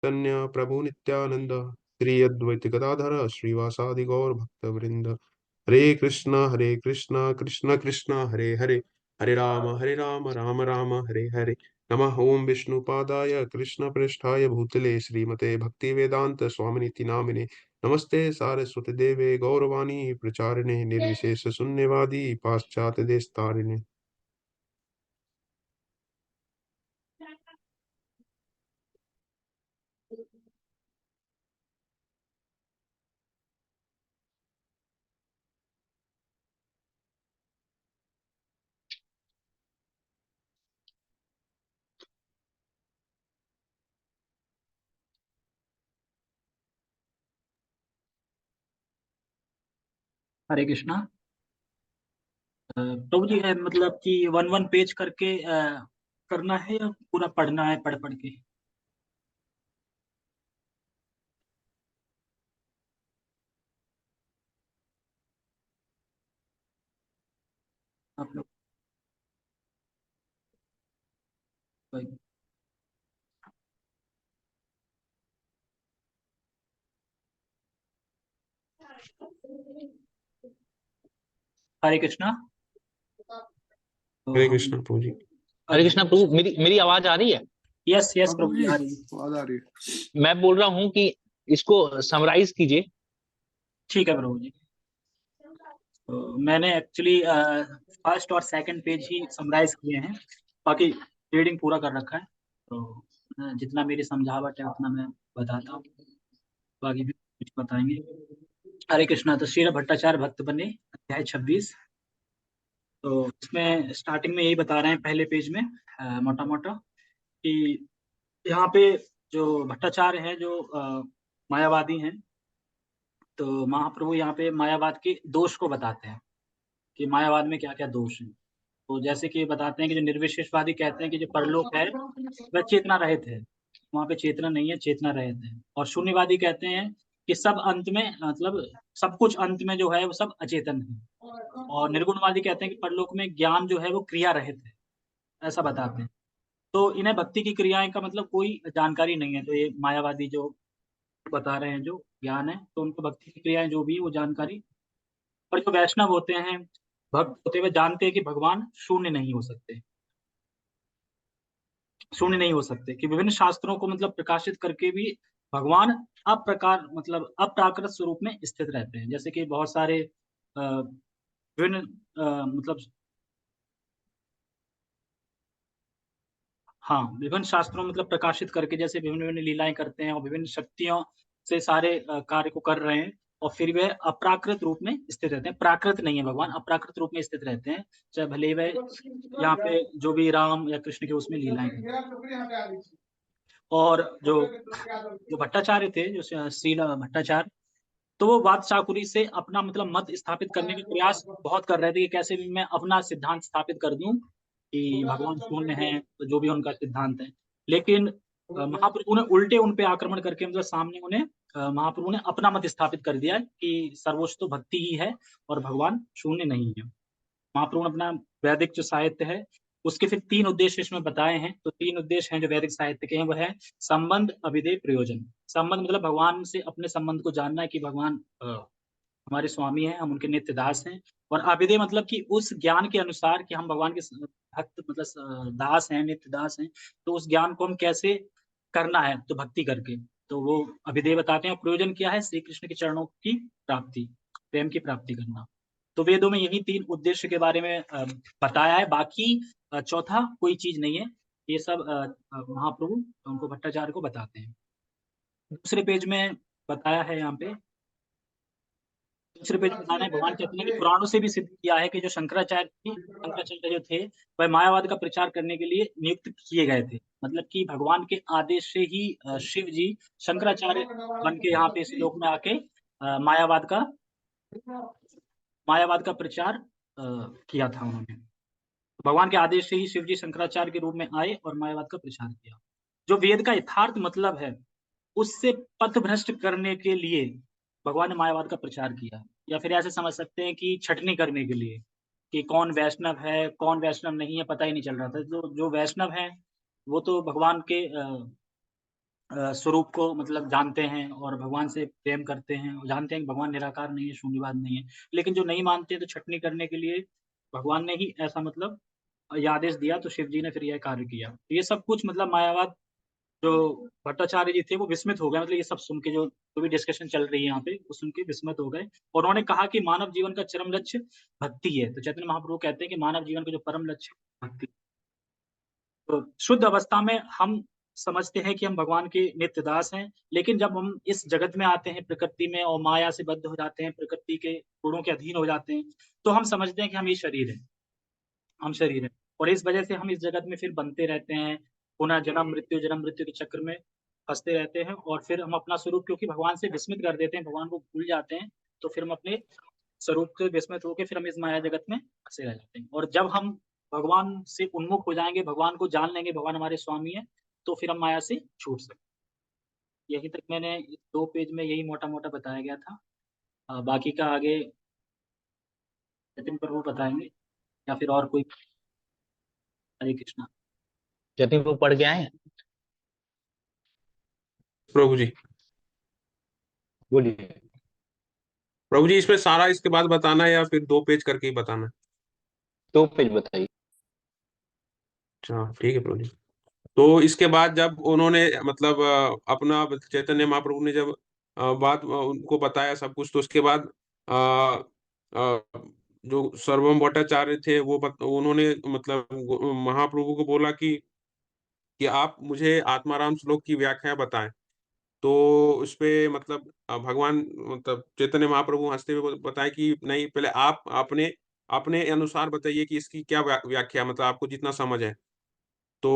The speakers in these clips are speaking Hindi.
चैतन्य प्रभु नित्यानंद श्री अद्वैत गदाधर श्रीवासादि गौर भक्त वृंद। हरे कृष्ण कृष्ण कृष्ण हरे हरे, हरे राम राम राम हरे हरे। नमः ओम विष्णुपादाय कृष्ण पृष्ठाय भूतले श्रीमते भक्ति वेदांत स्वामिनिति नामिने। नमस्ते सारस्वती देवे गौरवाणी प्रचारिणे निर्विशेष शून्यवादी पाश्चात्य देशतारिणे। हरे कृष्णा। प्रभु जी है मतलब कि वन वन पेज करके करना है या पूरा पढ़ना है पढ़ पढ़ के? आप लोग भाई। हरे कृष्णा। तो हरे हम कृष्ण प्रभु जी। हरे कृष्णा प्रभु, मेरी आवाज आ रही है? यस यस प्रभु जी आ रही है। आवाज आ रही है। मैं बोल रहा हूँ कि इसको समराइज कीजिए। ठीक है प्रभु जी। तो मैंने एक्चुअली फर्स्ट और सेकंड पेज ही समराइज किए हैं, बाकी रीडिंग पूरा कर रखा है। तो जितना मेरी समझावट है उतना मैं बताता हूँ, बाकी भी कुछ बताएंगे। हरे कृष्णा। तो श्री भट्टाचार्य भक्त बने अध्याय 26। तो इसमें स्टार्टिंग में यही बता रहे हैं पहले पेज में मोटा मोटा कि यहाँ पे जो भट्टाचार्य हैं जो मायावादी हैं, तो महाप्रभु यहाँ पे मायावाद के दोष को बताते हैं कि मायावाद में क्या क्या दोष हैं। तो जैसे कि बताते हैं कि जो निर्विशेषवादी कहते हैं कि जो परलोक है वह चेतना रहित है, वहाँ पे चेतना नहीं है, चेतना रहित है। और शून्यवादी कहते हैं कि सब अंत में मतलब सब कुछ अंत में जो है वो सब अचेतन है। और निर्गुणवादी कहते हैं कि परलोक में ज्ञान जो है वो क्रिया रहित है, ऐसा बताते हैं। तो इन्हें भक्ति की क्रियाएं का मतलब कोई जानकारी नहीं है। तो ये मायावादी जो बता रहे हैं जो ज्ञान है, तो उनको भक्ति की क्रियाएं जो भी है वो जानकारी। और जो वैष्णव होते हैं, भक्त होते हुए जानते हैं कि भगवान शून्य नहीं हो सकते, शून्य नहीं हो सकते, कि विभिन्न शास्त्रों को मतलब प्रकाशित करके भी भगवान अप्रकार मतलब अप्राकृत स्वरूप में स्थित रहते हैं। जैसे कि बहुत सारे विभिन्न मतलब हाँ, विभिन्न शास्त्रों मतलब प्रकाशित करके जैसे विभिन्न विभिन्न लीलाएं करते हैं और विभिन्न शक्तियों से सारे कार्य को कर रहे हैं, और फिर वह अप्राकृत रूप में स्थित रहते हैं। प्राकृत नहीं है भगवान, अप्राकृत रूप में स्थित रहते हैं, चाहे भले वह यहाँ पे जो भी राम या कृष्ण के उसमें लीलाएं करें। और जो भट्टाचार्य थे, जो श्रील भट्टाचार्य, तो वो वाद चाकुरी से अपना मतलब मत स्थापित करने का प्रयास बहुत कर रहे थे कि कैसे भी मैं अपना सिद्धांत स्थापित कर दूं कि भगवान शून्य है, तो जो भी उनका सिद्धांत है। लेकिन महाप्रभु ने उल्टे उन पे आक्रमण करके मतलब सामने उन्हें महाप्रभु ने अपना मत स्थापित कर दिया कि सर्वोच्च तो भक्ति ही है और भगवान शून्य नहीं है। महाप्रभु ने अपना वैदिक जो साहित्य है उसके फिर 3 उद्देश्य इसमें बताए हैं। तो 3 उद्देश्य हैं जो वैदिक साहित्य के हैं, वो है संबंध, अभिधेय, प्रयोजन। संबंध मतलब भगवान से अपने संबंध को जानना है कि भगवान हमारे स्वामी हैं, हम उनके नित्य दास हैं। और अभिधेय मतलब कि उस ज्ञान के अनुसार कि हम भगवान के भक्त मतलब दास हैं, नित्य दास हैं, तो उस ज्ञान को हम कैसे करना है, तो भक्ति करके। तो वो अभिधेय बताते हैं। और प्रयोजन क्या है? श्री कृष्ण के चरणों की प्राप्ति, प्रेम की प्राप्ति करना। तो वेदों में यही 3 उद्देश्य के बारे में बताया है, बाकी चौथा कोई चीज नहीं है। ये सब महाप्रभु उनको भट्टाचार्य को बताते हैं। दूसरे पेज में बताया है, यहाँ पे दूसरे पेज में बताना है भगवान कहते हैं कि पुराणों से भी सिद्ध किया है कि जो शंकराचार्य जो थे वह मायावाद का प्रचार करने के लिए नियुक्त किए गए थे। मतलब कि भगवान के आदेश से ही शिव जी शंकराचार्य बन के यहाँ पे इस लोक में आके मायावाद का प्रचार किया था उन्होंने। भगवान के आदेश से ही शिव जी शंकराचार्य के रूप में आए और मायावाद का प्रचार किया। जो वेद का यथार्थ मतलब है उससे पथभ्रष्ट करने के लिए भगवान ने मायावाद का प्रचार किया। या फिर ऐसे समझ सकते हैं कि छटनी करने के लिए कि कौन वैष्णव है कौन वैष्णव नहीं है पता ही नहीं चल रहा था। जो वैष्णव है वो तो भगवान के स्वरूप को मतलब जानते हैं और भगवान से प्रेम करते हैं और जानते हैं कि भगवान निराकार नहीं है, शून्यवाद नहीं है। लेकिन जो नहीं मानते हैं तो छँटनी करने के लिए भगवान ने ही ऐसा मतलब ये आदेश दिया तो शिव जी ने फिर यह कार्य किया। तो ये सब कुछ मतलब मायावाद जो भट्टाचार्य जी थे वो विस्मित हो गए मतलब ये सब सुन के जो भी डिस्कशन चल रही है यहाँ पे, वो सुन के विस्मित हो गए और उन्होंने कहा कि मानव जीवन का चरम लक्ष्य भक्ति है। तो चैतन्य महाप्रभु कहते हैं कि मानव जीवन का जो परम लक्ष्य है, भक्ति। तो शुद्ध अवस्था में हम समझते हैं कि हम भगवान के नित्य दास हैं, लेकिन जब हम इस जगत में आते हैं, प्रकृति में और माया से बद्ध हो जाते हैं, प्रकृति के गुणों के अधीन हो जाते हैं, तो हम समझते हैं कि हम ये शरीर हैं, हम शरीर हैं। और इस वजह से हम इस जगत में फिर बनते रहते हैं, पुनः जन्म मृत्यु के चक्र में फँसते रहते हैं और फिर हम अपना स्वरूप क्योंकि भगवान से विस्मित कर देते हैं, भगवान को भूल जाते हैं, तो फिर हम अपने स्वरूप से विस्मित होके फिर हम इस माया जगत में फँसे रह जाते हैं। और जब हम भगवान से उन्मुख हो जाएँगे, भगवान को जान लेंगे, भगवान हमारे स्वामी हैं, तो फिर हम माया से छूट सकते हैं। यहीं तक मैंने 2 पेज में यही मोटा-मोटा बताया गया था। बाकी का आगे जतिन प्रभु बताएँगे या फिर और कोई। हरे कृष्णा। जतिन वो पढ़ के आए हैं? प्रभु जी, बोलिए। प्रभु जी इसमें सारा इसके बाद बताना है या फिर 2 पेज करके ही बताना है? 2 पेज बताइए। अच्छा, ठीक है प्रभु जी। तो इसके बाद जब उन्होंने मतलब अपना चैतन्य महाप्रभु ने जब बात उनको बताया सब कुछ, तो उसके बाद अ अ, जो सर्वम भट्टाचार्य थे वो उन्होंने मतलब महाप्रभु को बोला कि आप मुझे आत्माराम श्लोक की व्याख्या बताएँ। तो उसपे मतलब भगवान मतलब चैतन्य महाप्रभु हँसते हुए बताएँ कि नहीं, पहले आप अपने अपने अनुसार बताइए कि इसकी क्या व्याख्या, मतलब आपको जितना समझ है। तो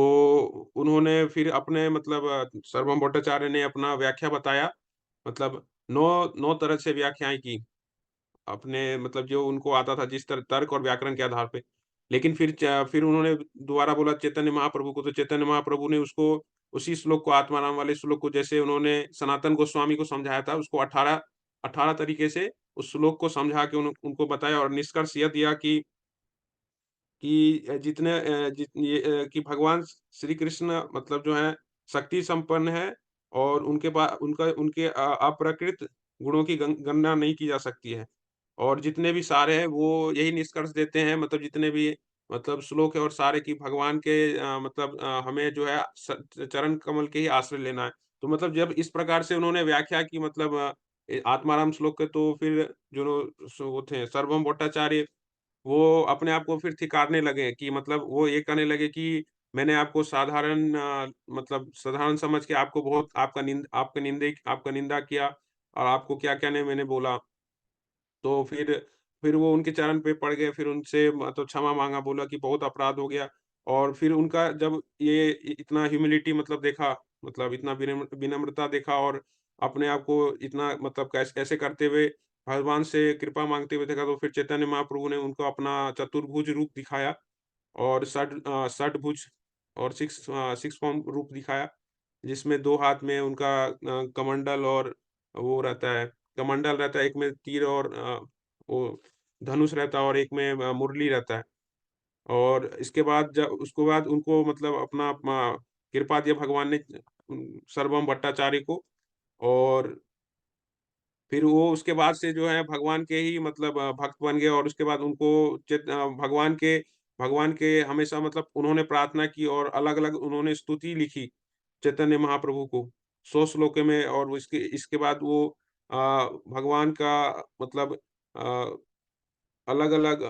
उन्होंने फिर अपने मतलब सर्वम भट्टाचार्य ने अपना व्याख्या बताया, मतलब 9 तरह से व्याख्याएँ की। अपने मतलब जो उनको आता था जिस तर्क और व्याकरण के आधार पे। लेकिन फिर उन्होंने दोबारा बोला चैतन्य महाप्रभु को, तो चैतन्य महाप्रभु ने उसको उसी श्लोक को, आत्माराम वाले श्लोक को, जैसे उन्होंने सनातन गोस्वामी को समझाया था, उसको 18 तरीके से उस श्लोक को समझा के उनको बताया और निष्कर्ष यह दिया कि कि भगवान श्री कृष्ण मतलब जो है शक्ति संपन्न है और उनके अप्राकृत गुणों की गणना नहीं की जा सकती है। और जितने भी सारे हैं वो यही निष्कर्ष देते हैं, मतलब जितने भी मतलब श्लोक है और सारे की भगवान के मतलब हमें जो है चरण कमल के ही आश्रय लेना है। तो मतलब जब इस प्रकार से उन्होंने व्याख्या की मतलब आत्माराम श्लोक के, तो फिर वो थे सर्वम भट्टाचार्य, वो अपने आप को फिर थिकारने लगे कि मतलब वो ये कहने लगे कि मैंने आपको साधारण मतलब साधारण समझ के आपको बहुत आपका निंदा किया और आपको क्या-क्या नहीं मैंने बोला। तो फिर वो उनके चरण पे पड़ गए, फिर उनसे मतलब क्षमा माँगा, बोला कि बहुत अपराध हो गया। और फिर उनका जब ये इतना ह्यूमिलिटी मतलब देखा, मतलब इतना विनम्रता देखा और अपने आप को इतना मतलब ऐसे करते हुए भगवान से कृपा माँगते हुए देखा, तो फिर चैतन्य महाप्रभु ने उनको अपना चतुर्भुज रूप दिखाया और षटभुज और सिक्स फॉर्म रूप दिखाया, जिसमें 2 हाथ में उनका कमंडल और वो रहता है, कमंडल रहता है, एक में तीर और वो धनुष रहता है और एक में मुरली रहता है। और इसके बाद जब उसके बाद उनको मतलब अपना कृपा दिया भगवान ने सर्वम भट्टाचार्य को। और फिर वो उसके बाद से जो है भगवान के ही मतलब भक्त बन गए और उसके बाद उनको भगवान के हमेशा मतलब उन्होंने प्रार्थना की और अलग-अलग उन्होंने स्तुति लिखी चैतन्य महाप्रभु को 100 श्लोकों में। और इसके इसके बाद वो भगवान का मतलब अ, अलग-अलग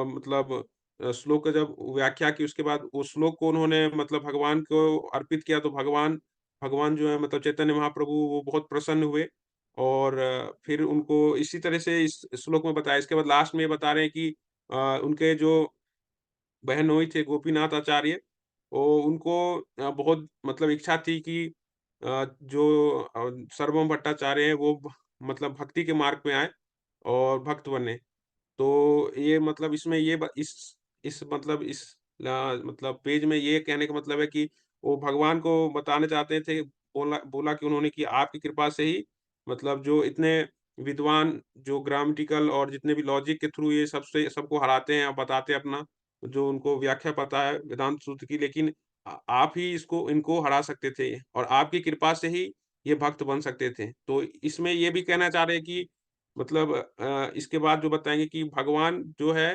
मतलब श्लोक का जब व्याख्या की, उसके बाद उस श्लोक को उन्होंने मतलब भगवान को अर्पित किया, तो भगवान भगवान जो है मतलब चैतन्य महाप्रभु वो बहुत प्रसन्न हुए। और फिर उनको इसी तरह से इस श्लोक में बताया। इसके बाद लास्ट में ये बता रहे हैं कि उनके जो बहनोई थे गोपीनाथ आचार्य, वो उनको बहुत मतलब इच्छा थी कि जो सर्वम भट्टाचार्य हैं वो मतलब भक्ति के मार्ग में आएँ और भक्त बने। तो ये मतलब इसमें ये इस मतलब इस मतलब पेज में ये कहने का मतलब है कि वो भगवान को बताना चाहते थे, बोला बोला कि उन्होंने कि आपकी कृपा से ही मतलब जो इतने विद्वान जो ग्रामेटिकल और जितने भी लॉजिक के थ्रू ये सबसे सबको हराते हैं और बताते हैं अपना जो उनको व्याख्या पता है वेदांत सूत्र की, लेकिन आप ही इनको हरा सकते थे और आपकी कृपा से ही ये भक्त बन सकते थे। तो इसमें ये भी कहना चाह रहे हैं कि मतलब इसके बाद जो बताएँगे कि भगवान जो है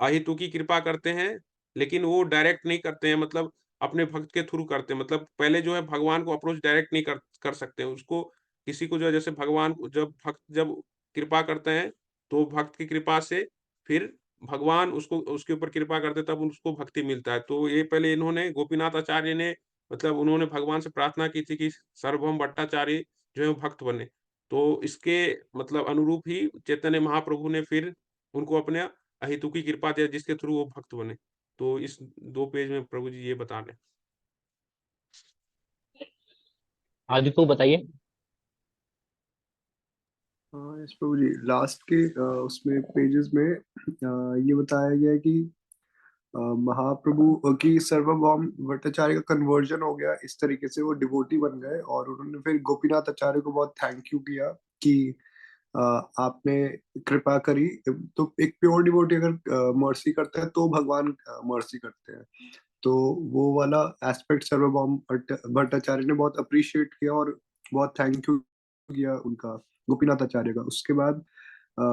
अहेतु की कृपा करते हैं, लेकिन वो डायरेक्ट नहीं करते हैं मतलब अपने भक्त के थ्रू करते हैं। मतलब पहले जो है भगवान को अप्रोच डायरेक्ट नहीं कर कर सकते। उसको किसी को जो है जैसे भगवान को जब कृपा करते हैं, तो भक्त की कृपा से फिर भगवान उसको उसके ऊपर कृपा करते तब उसको भक्ति मिलता है। तो ये पहले इन्होंने गोपीनाथ आचार्य ने मतलब उन्होंने भगवान से प्रार्थना की थी कि सार्वभौम भट्टाचार्य जो है वो भक्त बने। तो इसके मतलब अनुरूप ही चैतन्य महाप्रभु ने फिर उनको अपने अहेतु की कृपा दिया जिसके थ्रू वो भक्त बने। तो इस 2 पेज में प्रभु जी ये बता रहे हैं। आज को बताइए। हाँ यस प्रभु जी, लास्ट के उसमें पेजेस में ये बताया गया है कि महाप्रभु की सर्वभौम भट्टाचार्य का कन्वर्जन हो गया, इस तरीके से वो डिवोटी बन गए और उन्होंने फिर गोपीनाथ आचार्य को बहुत थैंक यू किया कि आपने कृपा करी। तो एक प्योर डिवोटी अगर मर्सी करता है तो भगवान मर्सी करते हैं। तो वो वाला एस्पेक्ट सर्वभौम भट्टाचार्य ने बहुत अप्रिशिएट किया और बहुत थैंक यू किया उनका, गोपीनाथ आचार्य का। उसके बाद अ,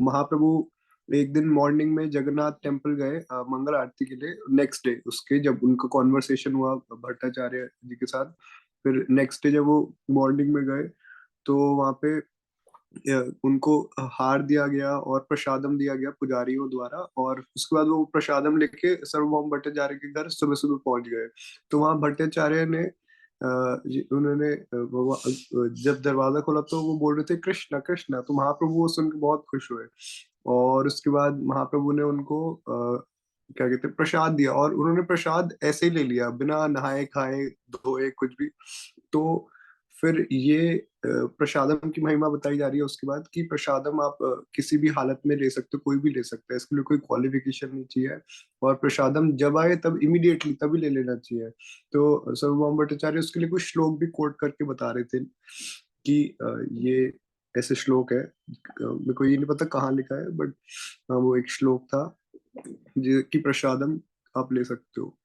महाप्रभु एक दिन मॉर्निंग में जगन्नाथ टेम्पल गए मंगल आरती के लिए। नेक्स्ट डे उसके जब उनका कॉन्वर्सेशन हुआ भट्टाचार्य जी के साथ, फिर नेक्स्ट डे जब वो मॉर्निंग में गए तो वहाँ पे उनको हार दिया गया और प्रसादम दिया गया पुजारियों द्वारा। और उसके बाद वो प्रसादम लेके सर्वभौम भट्टाचार्य के घर सुबह सुबह पहुंच गए। तो वहाँ भट्टाचार्य ने उन्होंने जब दरवाजा खोला तो वो बोल रहे थे कृष्णा कृष्णा। तो महाप्रभु वो सुन के बहुत खुश हुए और उसके बाद महाप्रभु ने उनको क्या कहते हैं प्रसाद दिया और उन्होंने प्रसाद ऐसे ही ले लिया बिना नहाए खाए धोए कुछ भी। तो फिर ये प्रसादम की महिमा बताई जा रही है उसके बाद कि प्रसादम आप किसी भी हालत में ले सकते हो, कोई भी ले सकता है, इसके लिए कोई क्वालिफिकेशन नहीं चाहिए। और प्रसादम जब आए तब इमीडिएटली तभी ले लेना चाहिए। तो सर्वभौम भट्टाचार्य उसके लिए कुछ श्लोक भी कोट करके बता रहे थे कि ये ऐसे श्लोक है, मेरे को ये नहीं पता कहाँ लिखा है बट वो एक श्लोक था कि प्रसादम आप ले सकते हो।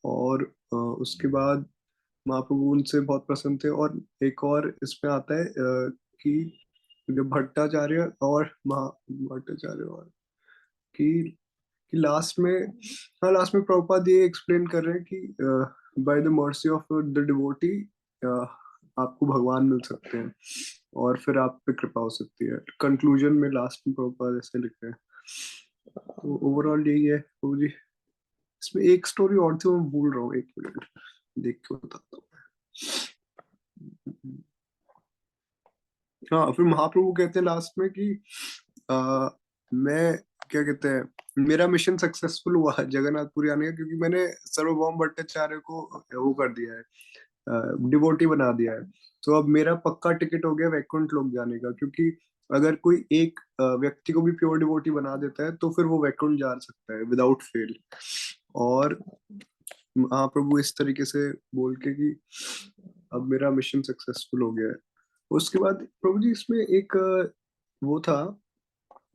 और उसके बाद महाप्रभु उनसे बहुत प्रसन्न थे। और एक और इसमें आता है कि जब भट्टाचार्य और महा भट्टाचार्य और कि लास्ट में, हाँ लास्ट में प्रभुपाद ये एक्सप्लेन कर रहे हैं कि by the mercy of the devotee आपको भगवान मिल सकते हैं और फिर आप पे कृपा हो सकती है। कंक्लूजन में लास्ट में प्रभुपाद ऐसे लिख रहे हैं। तो ओवरऑल यही है प्रभु जी। इसमें एक स्टोरी और थी, मैं भूल रहा हूँ, एक मिनट देख के बताता हूँ। हाँ फिर महाप्रभु कहते हैं लास्ट में कि मैं क्या कहते हैं मेरा मिशन सक्सेसफुल हुआ है जगन्नाथपुरी आने का, क्योंकि मैंने सार्वभौम भट्टाचार्य को वो कर दिया है, डिवोटी बना दिया है। तो अब मेरा पक्का टिकट हो गया वैकुंठ लोक जाने का, क्योंकि अगर कोई एक व्यक्ति को भी प्योर डिवोटी बना देता है तो फिर वो वैकुंठ जा सकता है विदाउट फेल। और महाप्रभु इस तरीके से बोल के कि अब मेरा मिशन सक्सेसफुल हो गया है। उसके बाद प्रभु जी इसमें एक वो था,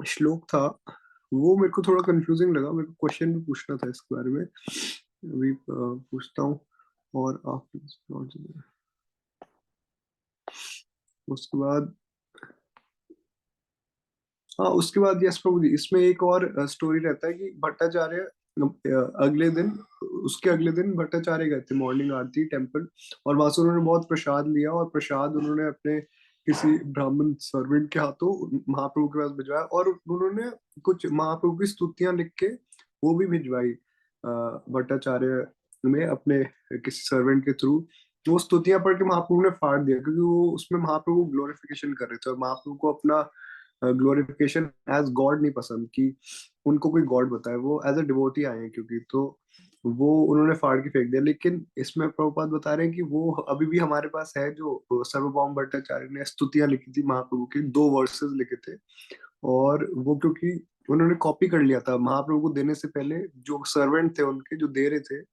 श्लोक था, वो मेरे को थोड़ा कंफ्यूजिंग लगा। मेरे को क्वेश्चन भी पूछना था इसके बारे में, अभी पूछता हूँ। और उसके बाद हाँ उसके बाद यस प्रभु जी इसमें एक और स्टोरी रहता है कि भट्टाचार्य अगले दिन, उसके अगले दिन भट्टाचार्य गए थे मॉर्निंग आरती टेम्पल और वहां से उन्होंने बहुत प्रसाद लिया और प्रसाद उन्होंने अपने किसी ब्राह्मण सर्वेंट के हाथों महाप्रभु के पास भिजवाया और उन्होंने कुछ महाप्रभु की स्तुतियां लिख के वो भी भिजवाई भट्टाचार्य में अपने किसी सर्वेंट के थ्रू। वो स्तुतियां पढ़ के महाप्रभु ने फाड़ दिया, क्योंकि वो उसमें महाप्रभु ग्लोरिफिकेशन कर रहे थे और महाप्रभु को अपना ग्लोरिफिकेशन एज गॉड नहीं पसंद कि उनको कोई गॉड बताए, वो एज अ डिवोटी आए हैं क्योंकि। तो वो उन्होंने फाड़ के फेंक दिया। लेकिन इसमें प्रभुपाद बता रहे हैं कि वो अभी भी हमारे पास है, जो सर्वभौम भट्टाचार्य ने स्तुतियां लिखी थी महाप्रभु की, 2 वर्सेस लिखे थे। और वो क्योंकि उन्होंने कॉपी कर लिया था महाप्रभु को देने से पहले, जो सर्वेंट थे उनके जो दे रहे थे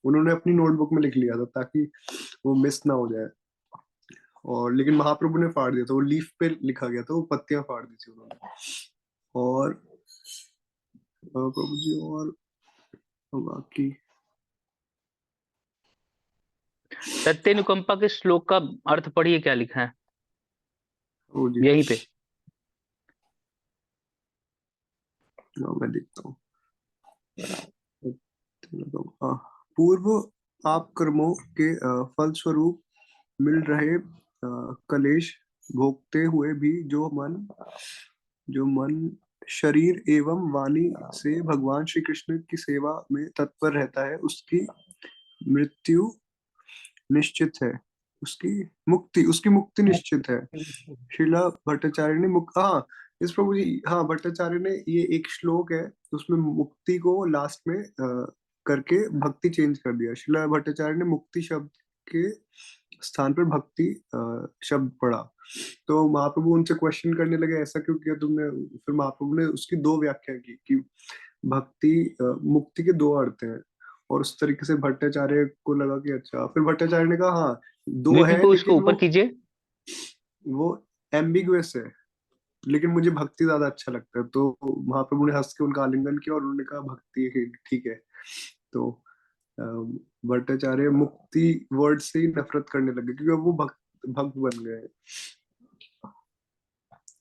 उन्होंने अपनी नोटबुक में लिख लिया था ताकि वो मिस ना हो जाए। और लेकिन महाप्रभु ने फाड़ दिया था, वो लीफ पे लिखा गया था, वो पत्तियां फाड़ दी थी उन्होंने। और प्रभु जी और बाकी सत्य अनुकंपा के श्लोक का अर्थ पढ़िए, क्या लिखा है ओ जी, यहीं पे। मैं देखता हूँ। हाँ, पूर्व आप कर्मों के फलस्वरूप मिल रहे कलेश भोगते हुए भी जो मन शरीर एवं वाणी से भगवान श्री कृष्ण की सेवा में तत्पर रहता है, उसकी मृत्यु निश्चित है, उसकी मुक्ति निश्चित है। शिला भट्टाचार्य ने हाँ, इस प्रभु जी, हाँ, भट्टाचार्य ने ये एक श्लोक है, उसमें मुक्ति को लास्ट में करके भक्ति चेंज कर दिया। शिला भट्टाचार्य ने मुक्ति शब्द के स्थान पर भक्ति शब्द पढ़ा। तो महाप्रभु उनसे क्वेश्चन करने लगे, ऐसा क्यों किया तुमने? फिर महाप्रभु ने उसकी दो व्याख्या की कि भक्ति मुक्ति के दो अर्थ हैं, और उस तरीके से भट्टाचार्य को लगा कि अच्छा। फिर भट्टाचार्य ने कहा हाँ, दो विपिन है, को इसको लेकिन ऊपर कीजिए। वो एम्बिगुअस है, लेकिन मुझे भक्ति ज्यादा अच्छा लगता है। तो महाप्रभु ने हंस के उनका आलिंगन किया और उन्होंने कहा भक्ति है, ठीक है। तो भट्टाचार्य मुक्ति वर्ड से ही नफरत करने लगे, क्योंकि अब वो भक्त बन गए।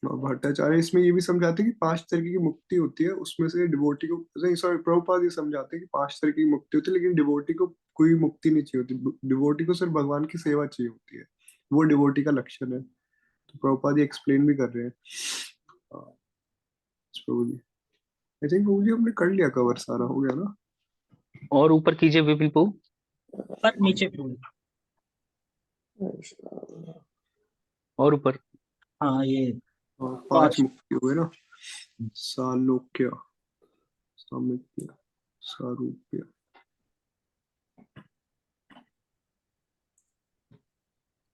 और भट्टाचार्य इसमें ये भी समझाते हैं कि 5 तरीके की मुक्ति होती है, उसमें से डिवोटी को, नहीं सॉरी, प्रभुपाद ये समझाते हैं कि 5 तरीके की मुक्ति होती है, लेकिन डिवोटी को कोई मुक्ति नहीं चाहिए होती। डिवोटी को सिर्फ भगवान की सेवा चाहिए होती है, वो डिवोटी का लक्षण है। तो प्रभुपाद ये एक्सप्लेन भी कर रहे हैं। प्रभु जी, आई थिंक प्रभु जी हमने कर लिया कवर, सारा हो गया ना? और ऊपर कीजिए विपिन को। पर नीचे प्रभु। और ऊपर। हाँ, ये 5 मुक्ति हुए ना। सालोक्य, सामिप्य, सारूप्य।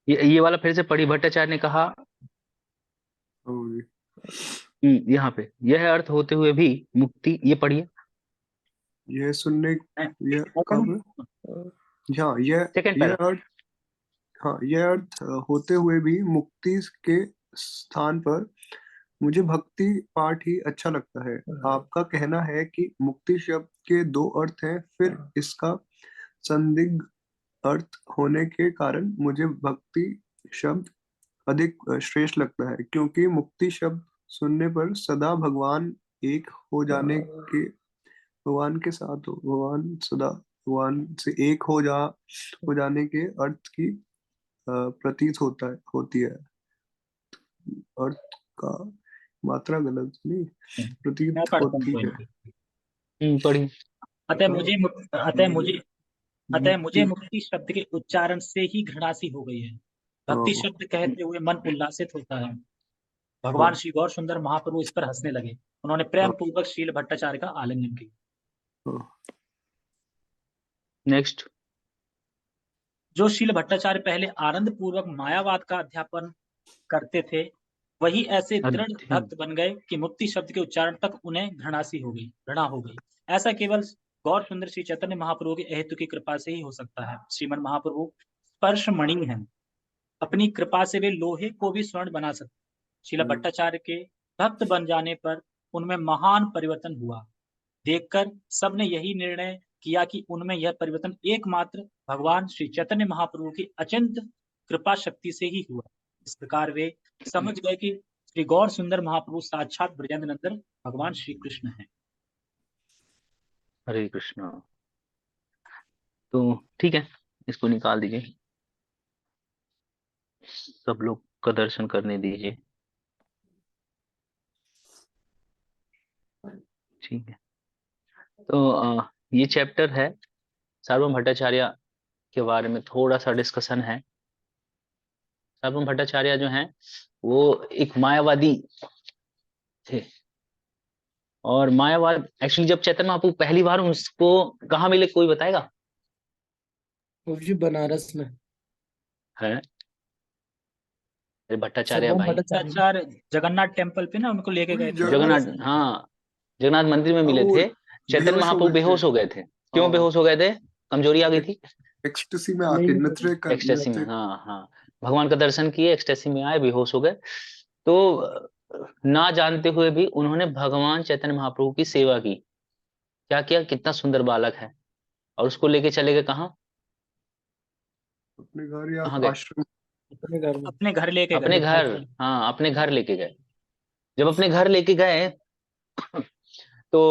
ये वाला फिर से पढ़ी। भट्टाचार्य ने कहा प्रभु जी, यहाँ पे यह अर्थ होते हुए भी मुक्ति, ये पढ़िए। यह सुनने, यह कब, हाँ, सेकंड यह पैरा। अर्थ, हाँ, यह अर्थ होते हुए भी मुक्ति के स्थान पर मुझे भक्ति पाठ ही अच्छा लगता है। आपका कहना है कि मुक्ति शब्द के 2 अर्थ हैं, फिर इसका संदिग्ध अर्थ होने के कारण मुझे भक्ति शब्द अधिक श्रेष्ठ लगता है, क्योंकि मुक्ति शब्द सुनने पर सदा भगवान एक हो जाने के, भगवान के साथ हो, भगवान सदा भगवान से एक हो जाने के अर्थ की प्रतीत होती है। अर्थ का मात्रा गलत नहीं, मैं प्रतीत पढ़ता हूँ होती कोई है। नहीं। पढ़िए। अतः मुझे मुक्ति, मुक्ति शब्द के उच्चारण से ही घृणा सी हो गई है। भक्ति हाँ, शब्द कहते हुए मन उल्लासित होता है। भगवान हाँ, श्री गौर सुंदर महाप्रभु इस पर हंसने लगे। उन्होंने प्रेम हाँ, पूर्वक शील भट्टाचार्य का आलिंगन किया। हाँ, नेक्स्ट। जो शील भट्टाचार्य पहले आनंद पूर्वक मायावाद का अध्यापन करते थे, वही ऐसे दृढ़ भक्त बन गए कि मुक्ति शब्द के उच्चारण तक उन्हें घृणा हो गई। ऐसा केवल गौर सुंदर श्री चैतन्य महाप्रभु के अहेतु की कृपा से ही हो सकता है। श्रीमन महाप्रभु स्पर्श मणि है, अपनी कृपा से वे लोहे को भी स्वर्ण बना सकते। शीला भट्टाचार्य के भक्त बन जाने पर उनमें महान परिवर्तन हुआ। देखकर सबने यही निर्णय किया कि उनमें यह परिवर्तन एकमात्र भगवान श्री चैतन्य महाप्रभु की अचिंत कृपा शक्ति से ही हुआ। इस प्रकार वे समझ गए कि श्री गौर सुंदर महाप्रभु साक्षात ब्रजेंद्र नंदन भगवान श्री कृष्ण हैं। हरे कृष्णा। तो ठीक है, इसको निकाल दीजिए, सब लोग का दर्शन करने दीजिए। ठीक है, तो ये चैप्टर है सार्वभौम भट्टाचार्य के बारे में थोड़ा सा डिस्कशन है। सार्वभौम भट्टाचार्य जो हैं वो एक मायावादी थे, और मायावाद एक्चुअली जब चैतन्य महाप्रभु पहली बार उसको कहाँ मिले, कोई बताएगा? जी बनारस में है भट्टाचार्य सर्वम भाई, भट्टाचार्य जगन्नाथ टेम्पल पे ना उनको लेके गए थे। जगन्नाथ, हाँ, जगन्नाथ मंदिर में मिले थे। चैतन्य महाप्रभु बेहोश हो गए थे। क्यों बेहोश हो गए थे? कमजोरी आ गई थी एक्सटेसी में आके, एक्सटेसी में। हाँ हाँ, भगवान का दर्शन किए, एक्सटेसी में आए, बेहोश हो गए। तो ना जानते हुए भी उन्होंने भगवान चैतन्य महाप्रभु की सेवा की। क्या किया? कितना सुंदर बालक है, और उसको लेके चले गए कहाँ? अपने घर या कहाँ गए? आश्रम? अपने घर में। अपने घर लेके अपने गए। घर, हाँ अपने घर लेके गए। जब अपने घर लेके गए तो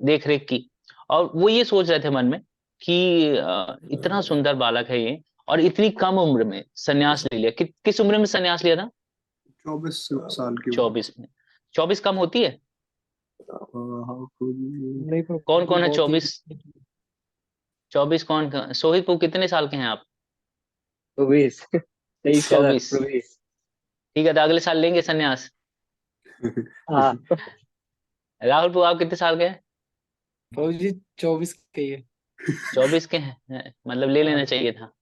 देख रेख की, और वो ये सोच रहे थे मन में कि इतना सुंदर बालक है ये, और इतनी कम उम्र में सन्यास ले लिया। किस उम्र में सन्यास लिया था? 24 साल की उम्र। 24 में। 24 कम होती है? हाँ प्रभु। नहीं पर कौन कौन है बहुत ही 24 कौन? सोहित को कितने साल के हैं आप? 24 23 का था 24। प्रवेश। ठीक है, तो अगले साल लेंगे सन्यास। हाँ राहुल को आप कितने साल के हैं? प्रभु जी 24 के ही है। 24 के हैं, मतलब ले लेना चाहिए था।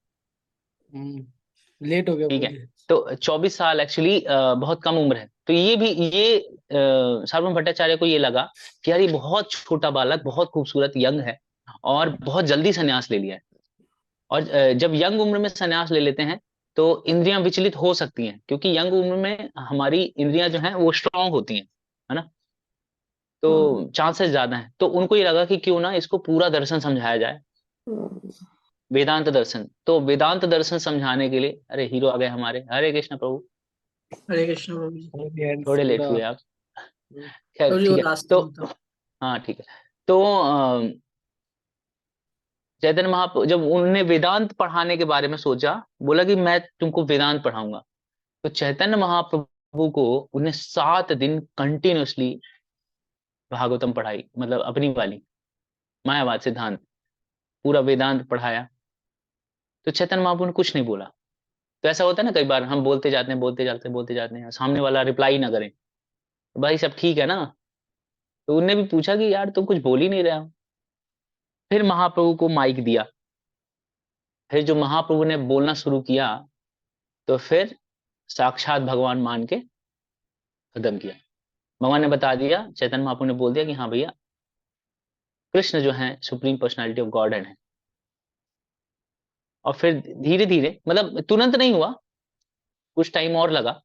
लेट हो गया ठीक प्रभु है, जी। तो 24 साल एक्चुअली बहुत कम उम्र है। तो ये भी, ये सार्वभौम भट्टाचार्य को ये लगा कि यार ये बहुत छोटा बालक, बहुत खूबसूरत यंग है, और बहुत जल्दी सन्यास ले लिया है। और जब यंग उम्र में सन्यास ले लेते हैं तो इंद्रियां विचलित हो सकती हैं, क्योंकि यंग उम्र में हमारी इंद्रियां जो हैं वो स्ट्रांग होती हैं, है ना, तो चांसेस ज्यादा हैं। तो उनको ये लगा कि क्यों ना इसको पूरा दर्शन समझाया जाए, वेदांत दर्शन। तो वेदांत दर्शन समझाने के लिए, अरे हीरो आ गए हमारे, हरे कृष्ण प्रभु, हरे कृष्ण प्रभु जी। प्रभु जी hands थोड़े लेट पूरा- हुए आप। खैर प्रभु जी वो ठीक है, रास्ते तो में था। हाँ ठीक है। तो चैतन्य महाप्रभु जब उन्होंने वेदांत पढ़ाने के बारे में सोचा, बोला कि मैं तुमको वेदांत पढ़ाऊंगा, तो चैतन्य महाप्रभु को उन्हें 7 दिन कंटिन्यूअसली भागवतम पढ़ाई, मतलब अपनी वाली मायावाद सिद्धांत, पूरा वेदांत पढ़ाया। तो चैतन्य महाप्रभु ने कुछ नहीं बोला। तो ऐसा होता है ना, कई बार हम बोलते जाते हैं, बोलते जाते हैं, सामने वाला रिप्लाई ना करे, तो भाई सब ठीक है ना। तो उनने भी पूछा कि यार तुम कुछ बोल ही नहीं रहे हो। फिर महाप्रभु को माइक दिया। फिर जो महाप्रभु ने बोलना शुरू किया, तो फिर साक्षात भगवान मान के खत्म किया। भगवान ने बता दिया, चैतन्य महाप्रभु ने बोल दिया कि हाँ भैया, कृष्ण जो है सुप्रीम पर्सनालिटी ऑफ गॉड है। और फिर धीरे धीरे, मतलब तुरंत नहीं हुआ, कुछ टाइम और लगा,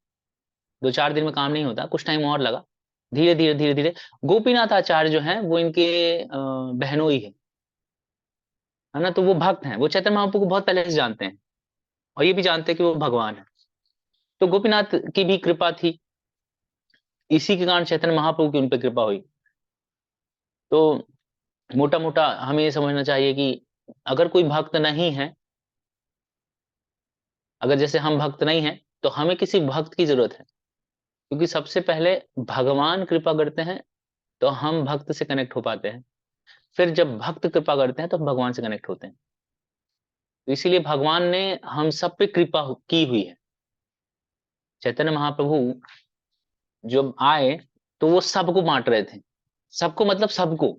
2-4 दिन में काम नहीं होता, कुछ टाइम और लगा। धीरे धीरे गोपीनाथ आचार्य जो है वो इनके बहनोई है ना, तो वो भक्त हैं, वो चैतन्य महाप्रभु को बहुत पहले से जानते हैं, और ये भी जानते हैं कि वो भगवान है। तो गोपीनाथ की भी कृपा थी, इसी के कारण चैतन्य महाप्रभु की उन पर कृपा हुई। तो मोटा मोटा हमें ये समझना चाहिए कि अगर कोई भक्त नहीं है, अगर जैसे हम भक्त नहीं हैं, तो हमें किसी भक्त की जरूरत है, क्योंकि सबसे पहले भगवान कृपा करते हैं तो हम भक्त से कनेक्ट हो पाते हैं, फिर जब भक्त कृपा करते हैं तो हम भगवान से कनेक्ट होते हैं। तो इसीलिए भगवान ने हम सब पे कृपा की हुई है। चैतन्य महाप्रभु जब आए तो वो सबको बांट रहे थे, सबको मतलब सबको।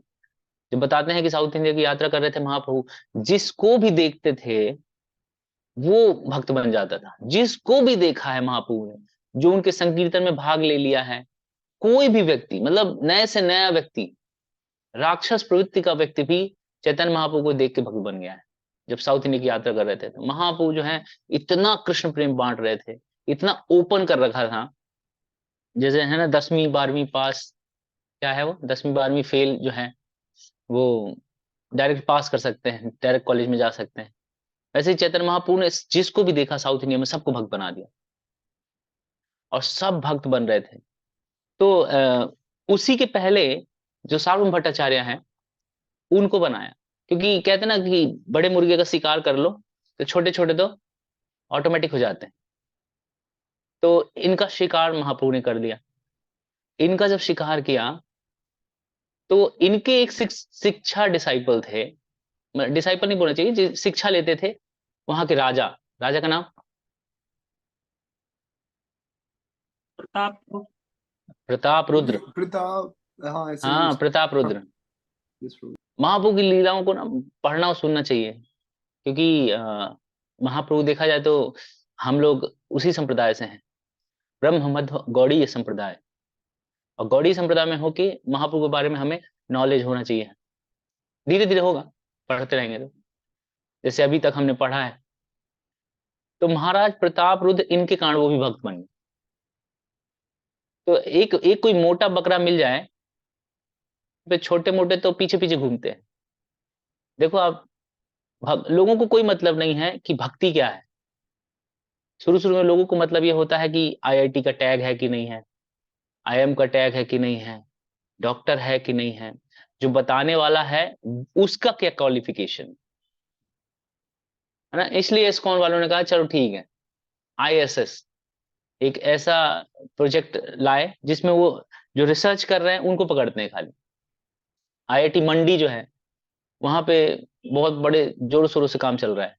जब बताते हैं कि साउथ इंडिया की यात्रा कर रहे थे महाप्रभु, जिसको भी देखते थे वो भक्त बन जाता था। जिसको भी देखा है महाप्रभु ने, जो उनके संकीर्तन में भाग ले लिया है, कोई भी व्यक्ति, मतलब नए से नया व्यक्ति, राक्षस प्रवृत्ति का व्यक्ति भी चैतन्य महाप्रभु को देख के भक्त बन गया है। जब साउथ इंडिया की यात्रा कर रहे थे तो महाप्रभु जो है इतना कृष्ण प्रेम बांट रहे थे, इतना ओपन कर रखा था, जैसे है ना 10वीं 12वीं पास, क्या है वो 10वीं 12वीं फेल जो है वो डायरेक्ट पास कर सकते हैं, डायरेक्ट कॉलेज में जा सकते हैं। वैसे ही चैतन्य महाप्रभु ने जिसको भी देखा साउथ इंडिया में सबको भक्त बना दिया, और सब भक्त बन रहे थे। तो उसी के पहले जो सार्वभौम भट्टाचार्य हैं उनको बनाया, क्योंकि कहते हैं ना कि बड़े मुर्गे का शिकार कर लो तो छोटे छोटे तो ऑटोमेटिक हो जाते हैं। तो इनका शिकार महाप्रभु ने कर लिया। इनका जब शिकार किया तो इनके एक शिक्षा डिसाइपल थे, डिसाइपल नहीं बोलना चाहिए, शिक्षा लेते थे वहां के राजा, राजा का नाम प्रताप प्रताप रुद्र। प्रताप, हाँ ऐसे ही हाँ कुछ। प्रताप रुद्र। Yes, प्रभु। महाप्रभु की लीलाओं को ना पढ़ना और सुनना चाहिए, क्योंकि महाप्रभु देखा जाए तो हम लोग उसी संप्रदाय से हैं, ब्रह्म मध्व गौड़ीय संप्रदाय। और गौड़ीय संप्रदाय में होके महाप्रभु के बारे में हमें नॉलेज होना चाहिए। धीरे धीरे होगा, पढ़ते रहेंगे तो, जैसे अभी तक हमने पढ़ा है। तो महाराज प्रताप रुद्र, इनके कारण वो भी भक्त बन गए। तो एक एक कोई मोटा बकरा मिल जाए, तो छोटे मोटे तो पीछे पीछे घूमते हैं। देखो आप, लोगों को कोई मतलब नहीं है कि भक्ति क्या है, शुरू शुरू में लोगों को मतलब ये होता है कि आईआईटी का टैग है कि नहीं है, आईएम का टैग है कि नहीं है, डॉक्टर है कि नहीं है, जो बताने वाला है उसका क्या क्वालिफिकेशन है ना। इसलिए इस्कॉन वालों ने कहा चलो ठीक है, आईएसएस एक ऐसा प्रोजेक्ट लाए जिसमें वो जो रिसर्च कर रहे हैं उनको पकड़ते हैं खाली। आईआईटी मंडी जो है वहां पे बहुत बड़े जोरों शोरों से काम चल रहा है,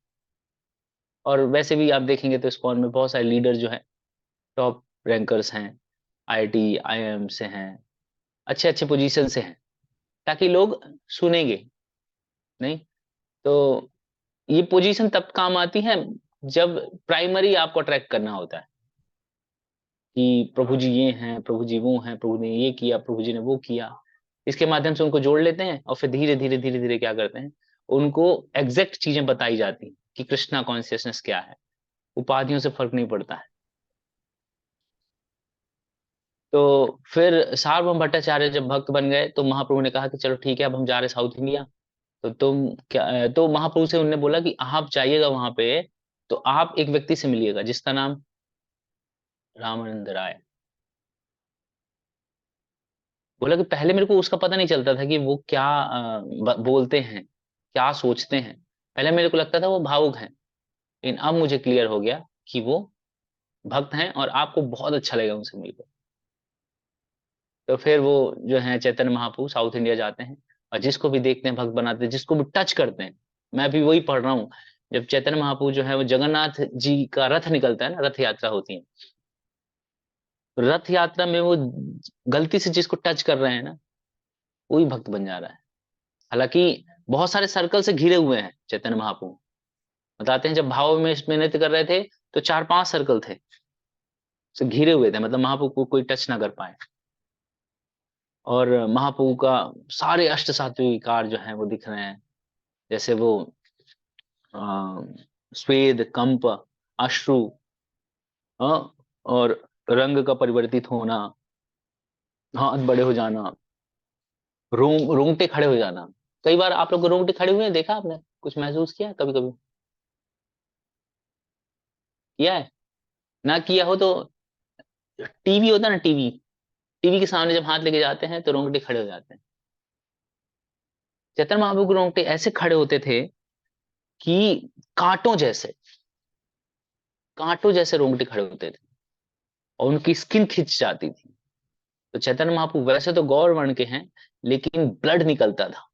और वैसे भी आप देखेंगे तो इस्कॉन में बहुत सारे लीडर जो हैं, टॉप रैंकर्स हैं, आईआईटी आईएम से हैं, अच्छे अच्छे पोजीशन से हैं, ताकि लोग सुनेंगे नहीं। तो ये पोजीशन तब काम आती है जब प्राइमरी आपको अट्रैक्ट करना होता है कि प्रभु जी ये हैं, प्रभु जी वो हैं, प्रभु ने ये किया, प्रभु जी ने वो किया। इसके माध्यम से उनको जोड़ लेते हैं और फिर धीरे धीरे धीरे धीरे क्या करते हैं, उनको एग्जैक्ट चीजें बताई जाती हैं कि कृष्णा कॉन्शियसनेस क्या है। उपाधियों से फर्क नहीं पड़ता है। तो फिर सार्वभौम भट्टाचार्य जब भक्त बन गए तो महाप्रभु ने कहा कि चलो ठीक है, अब हम जा रहे साउथ इंडिया, तो तुम क्या, तो महाप्रभु से उन्होंने बोला कि आप जाइएगा वहां पे, तो आप एक व्यक्ति से मिलिएगा जिसका नाम रामानंद राय। बोला कि पहले मेरे को उसका पता नहीं चलता था कि वो क्या बोलते हैं, क्या सोचते हैं। पहले मेरे को लगता था वो भावुक हैं, लेकिन अब मुझे क्लियर हो गया कि वो भक्त हैं और आपको बहुत अच्छा लगेगा उनसे मिलकर। तो फिर वो जो है चैतन्य महाप्रभु साउथ इंडिया जाते हैं और जिसको भी देखते हैं भक्त बनाते हैं, जिसको भी टच करते हैं। मैं अभी वही पढ़ रहा हूँ, जब चैतन्य महाप्रभु जो है वो जगन्नाथ जी का रथ निकलता है ना, रथ यात्रा होती है, तो रथ यात्रा में वो गलती से जिसको टच कर रहे हैं ना, वही भक्त बन जा रहा है। हालांकि बहुत सारे सर्कल से घिरे हुए हैं चैतन्य महाप्रभु। बताते हैं जब भाव में इसमें नृत्य कर रहे थे तो 4-5 सर्कल थे, से घिरे हुए थे, मतलब महाप्रभु को कोई टच ना कर पाए। और महाप्रभु का सारे अष्ट सात्विक विकार जो है वो दिख रहे हैं, जैसे वो अ, स्वेद, कंप, अश्रु, और रंग का परिवर्तित होना, हाथ बड़े हो जाना, रोंगटे खड़े हो जाना। कई बार आप लोग रोंगटे खड़े हुए हैं, देखा आपने, कुछ महसूस किया कभी कभी? किया है? ना किया हो तो टीवी होता है ना, टीवी, टीवी के सामने जब हाथ लेके जाते हैं तो रोंगटे खड़े हो जाते हैं। चैतन्य महाप्रभु के रोंगटे ऐसे खड़े होते थे कि कांटों जैसे, कांटों जैसे रोंगटे खड़े होते थे और उनकी स्किन खिंच जाती थी। तो चैतन्य महाप्रभु वैसे तो गौर वर्ण के हैं, लेकिन ब्लड निकलता था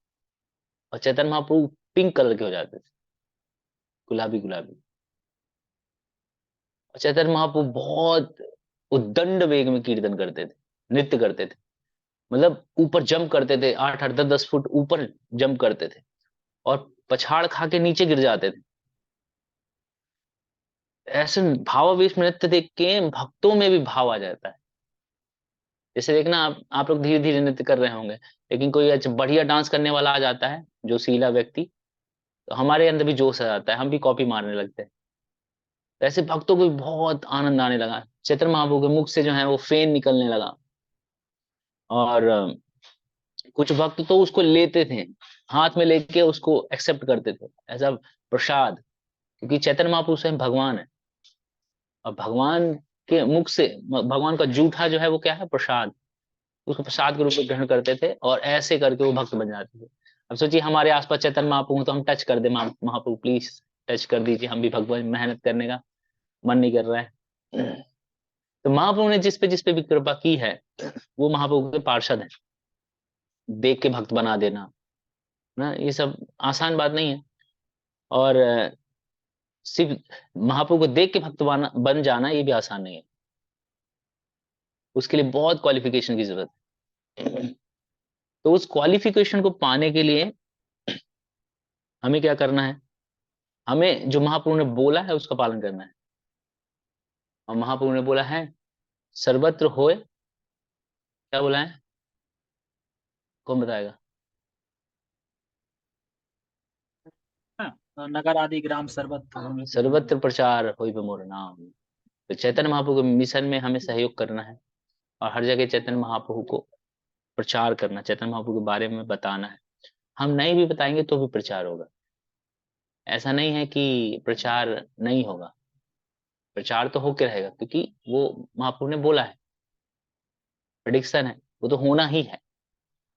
और चैतन्य महाप्रभु पिंक कलर के हो जाते थे, गुलाबी गुलाबी। और चैतन्य महाप्रभु बहुत उद्दंड वेग में कीर्तन करते थे, नृत्य करते थे, मतलब ऊपर जंप करते थे, 8-8, 10-10 फुट ऊपर जंप करते थे और पछाड़ खा के नीचे गिर जाते थे। ऐसे भावावेश में नृत्य देख के भक्तों में भी भाव आ जाता है। जैसे देखना, आप लोग धीरे धीरे नृत्य कर रहे होंगे, लेकिन कोई अच्छा बढ़िया डांस करने वाला आ जाता है, जो सीला व्यक्ति, तो हमारे अंदर भी जोश आ जाता है, हम भी कॉपी मारने लगते हैं। तो ऐसे भक्तों को भी बहुत आनंद आने लगा। चैतन्य महाप्रभु के मुख से जो है वो फेन निकलने लगा। और कुछ भक्त तो उसको लेते थे, हाथ में लेके उसको एक्सेप्ट करते थे एज अ प्रसाद, क्योंकि चैतन्य महाप्रभु स्वयं भगवान है और भगवान के मुख से भगवान का जूठा जो है वो क्या है, प्रसाद, उसको प्रसाद के रूप में ग्रहण करते थे और ऐसे करके वो भक्त बन जाते थे। अब सोचिए हमारे आसपास चैतन्य महाप्रभु, तो हम टच कर दे, महाप्रभु प्लीज टच कर दीजिए, हम भी भगवान मेहनत करने का मन नहीं कर रहा है। तो महाप्रभु ने जिस पे भी कृपा की है, वो महाप्रभु के पार्षद हैं। देख के भक्त बना देना ना, ये सब आसान बात नहीं है। और सिर्फ महाप्रभु को देख के भक्त बन जाना ये भी आसान नहीं है, उसके लिए बहुत क्वालिफिकेशन की जरूरत है। तो उस क्वालिफिकेशन को पाने के लिए हमें क्या करना है, हमें जो महाप्रभु ने बोला है उसका पालन करना है। और महाप्रभु ने बोला है सर्वत्र होए, क्या बोला है, कौन बताएगा? नगर आदि ग्राम सर्वत्र सर्वत्र प्रचार होई मोर नाम। तो चैतन्य महाप्रभु के मिशन में हमें सहयोग करना है और हर जगह चैतन्य महाप्रभु को प्रचार करना, चैतन्य महाप्रभु के बारे में बताना है। हम नहीं भी बताएंगे तो भी प्रचार होगा, ऐसा नहीं है कि प्रचार नहीं होगा। प्रचार तो होके रहेगा, क्योंकि वो महाप्रभु ने बोला है, प्रेडिक्शन है, वो तो होना ही है।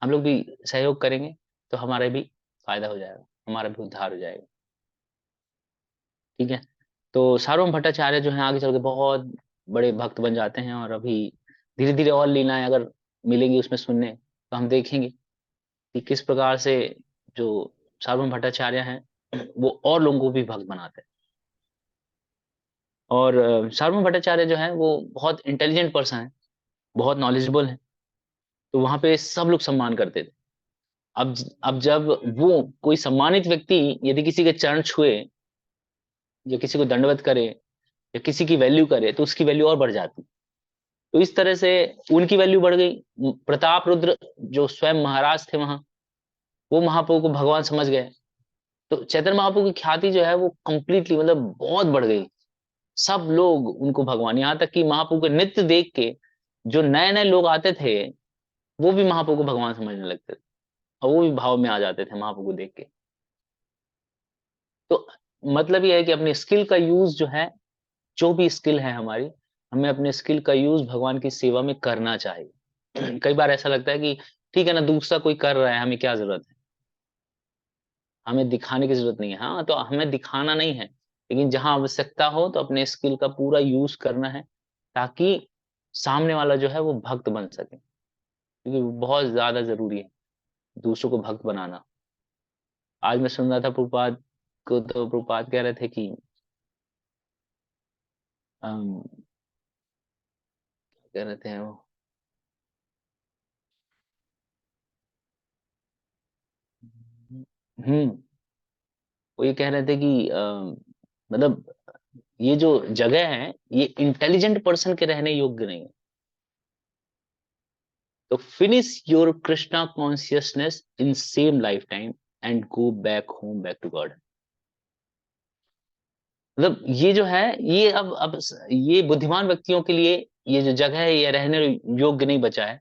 हम लोग भी सहयोग करेंगे तो हमारा भी फायदा हो जाएगा, हमारा भी उद्धार हो जाएगा। ठीक है, तो सार्वभौम भट्टाचार्य जो है आगे चल के बहुत बड़े भक्त बन जाते हैं, और अभी धीरे धीरे और लीलाएं अगर मिलेंगी उसमें सुनने, तो हम देखेंगे कि किस प्रकार से जो सार्वभौम भट्टाचार्य हैं वो और लोगों को भी भक्त बनाते हैं। और सार्वभौम भट्टाचार्य जो है वो बहुत इंटेलिजेंट पर्सन है, बहुत नॉलेजेबल है, तो वहां पे सब लोग सम्मान करते थे। अब जब वो कोई सम्मानित व्यक्ति यदि किसी के चरण छुए या किसी को दंडवत करे या किसी की वैल्यू करे, तो उसकी वैल्यू और बढ़ जाती। तो इस तरह से उनकी वैल्यू बढ़ गई। प्रताप रुद्र जो स्वयं महाराज थे वहां, वो महाप्रभु को भगवान समझ गए, तो चैतन्य महाप्रभु की ख्याति जो है वो कंप्लीटली मतलब बहुत बढ़ गई। सब लोग उनको भगवान, यहाँ तक कि महाप्रभु के नृत्य देख के जो नए नए लोग आते थे वो भी महाप्रभु को भगवान समझने लगते थे, और वो भी भाव में आ जाते थे महाप्रभु को देख के। तो मतलब ये है कि अपने स्किल का यूज जो है, जो भी स्किल है हमारी, हमें अपने स्किल का यूज भगवान की सेवा में करना चाहिए। कई बार ऐसा लगता है कि ठीक है ना, दूसरा कोई कर रहा है, हमें क्या जरूरत है, हमें दिखाने की जरूरत नहीं है। हाँ, तो हमें दिखाना नहीं है, लेकिन जहां आवश्यकता हो तो अपने स्किल का पूरा यूज करना है, ताकि सामने वाला जो है वो भक्त बन सके, क्योंकि वो बहुत ज्यादा जरूरी है दूसरों को भक्त बनाना। आज मैं सुन रहा था प्रभुपाद को, तो प्रभुपाद कह रहे थे कि कह रहे थे वो, हम्म वो ये कह रहे थे कि मतलब ये जो जगह है ये इंटेलिजेंट पर्सन के रहने योग्य नहीं है। तो finish your Krishna consciousness in same lifetime and go back home, back to God. मतलब ये जो है, ये अब ये बुद्धिमान व्यक्तियों के लिए ये जो जगह है ये रहने योग्य नहीं बचा है।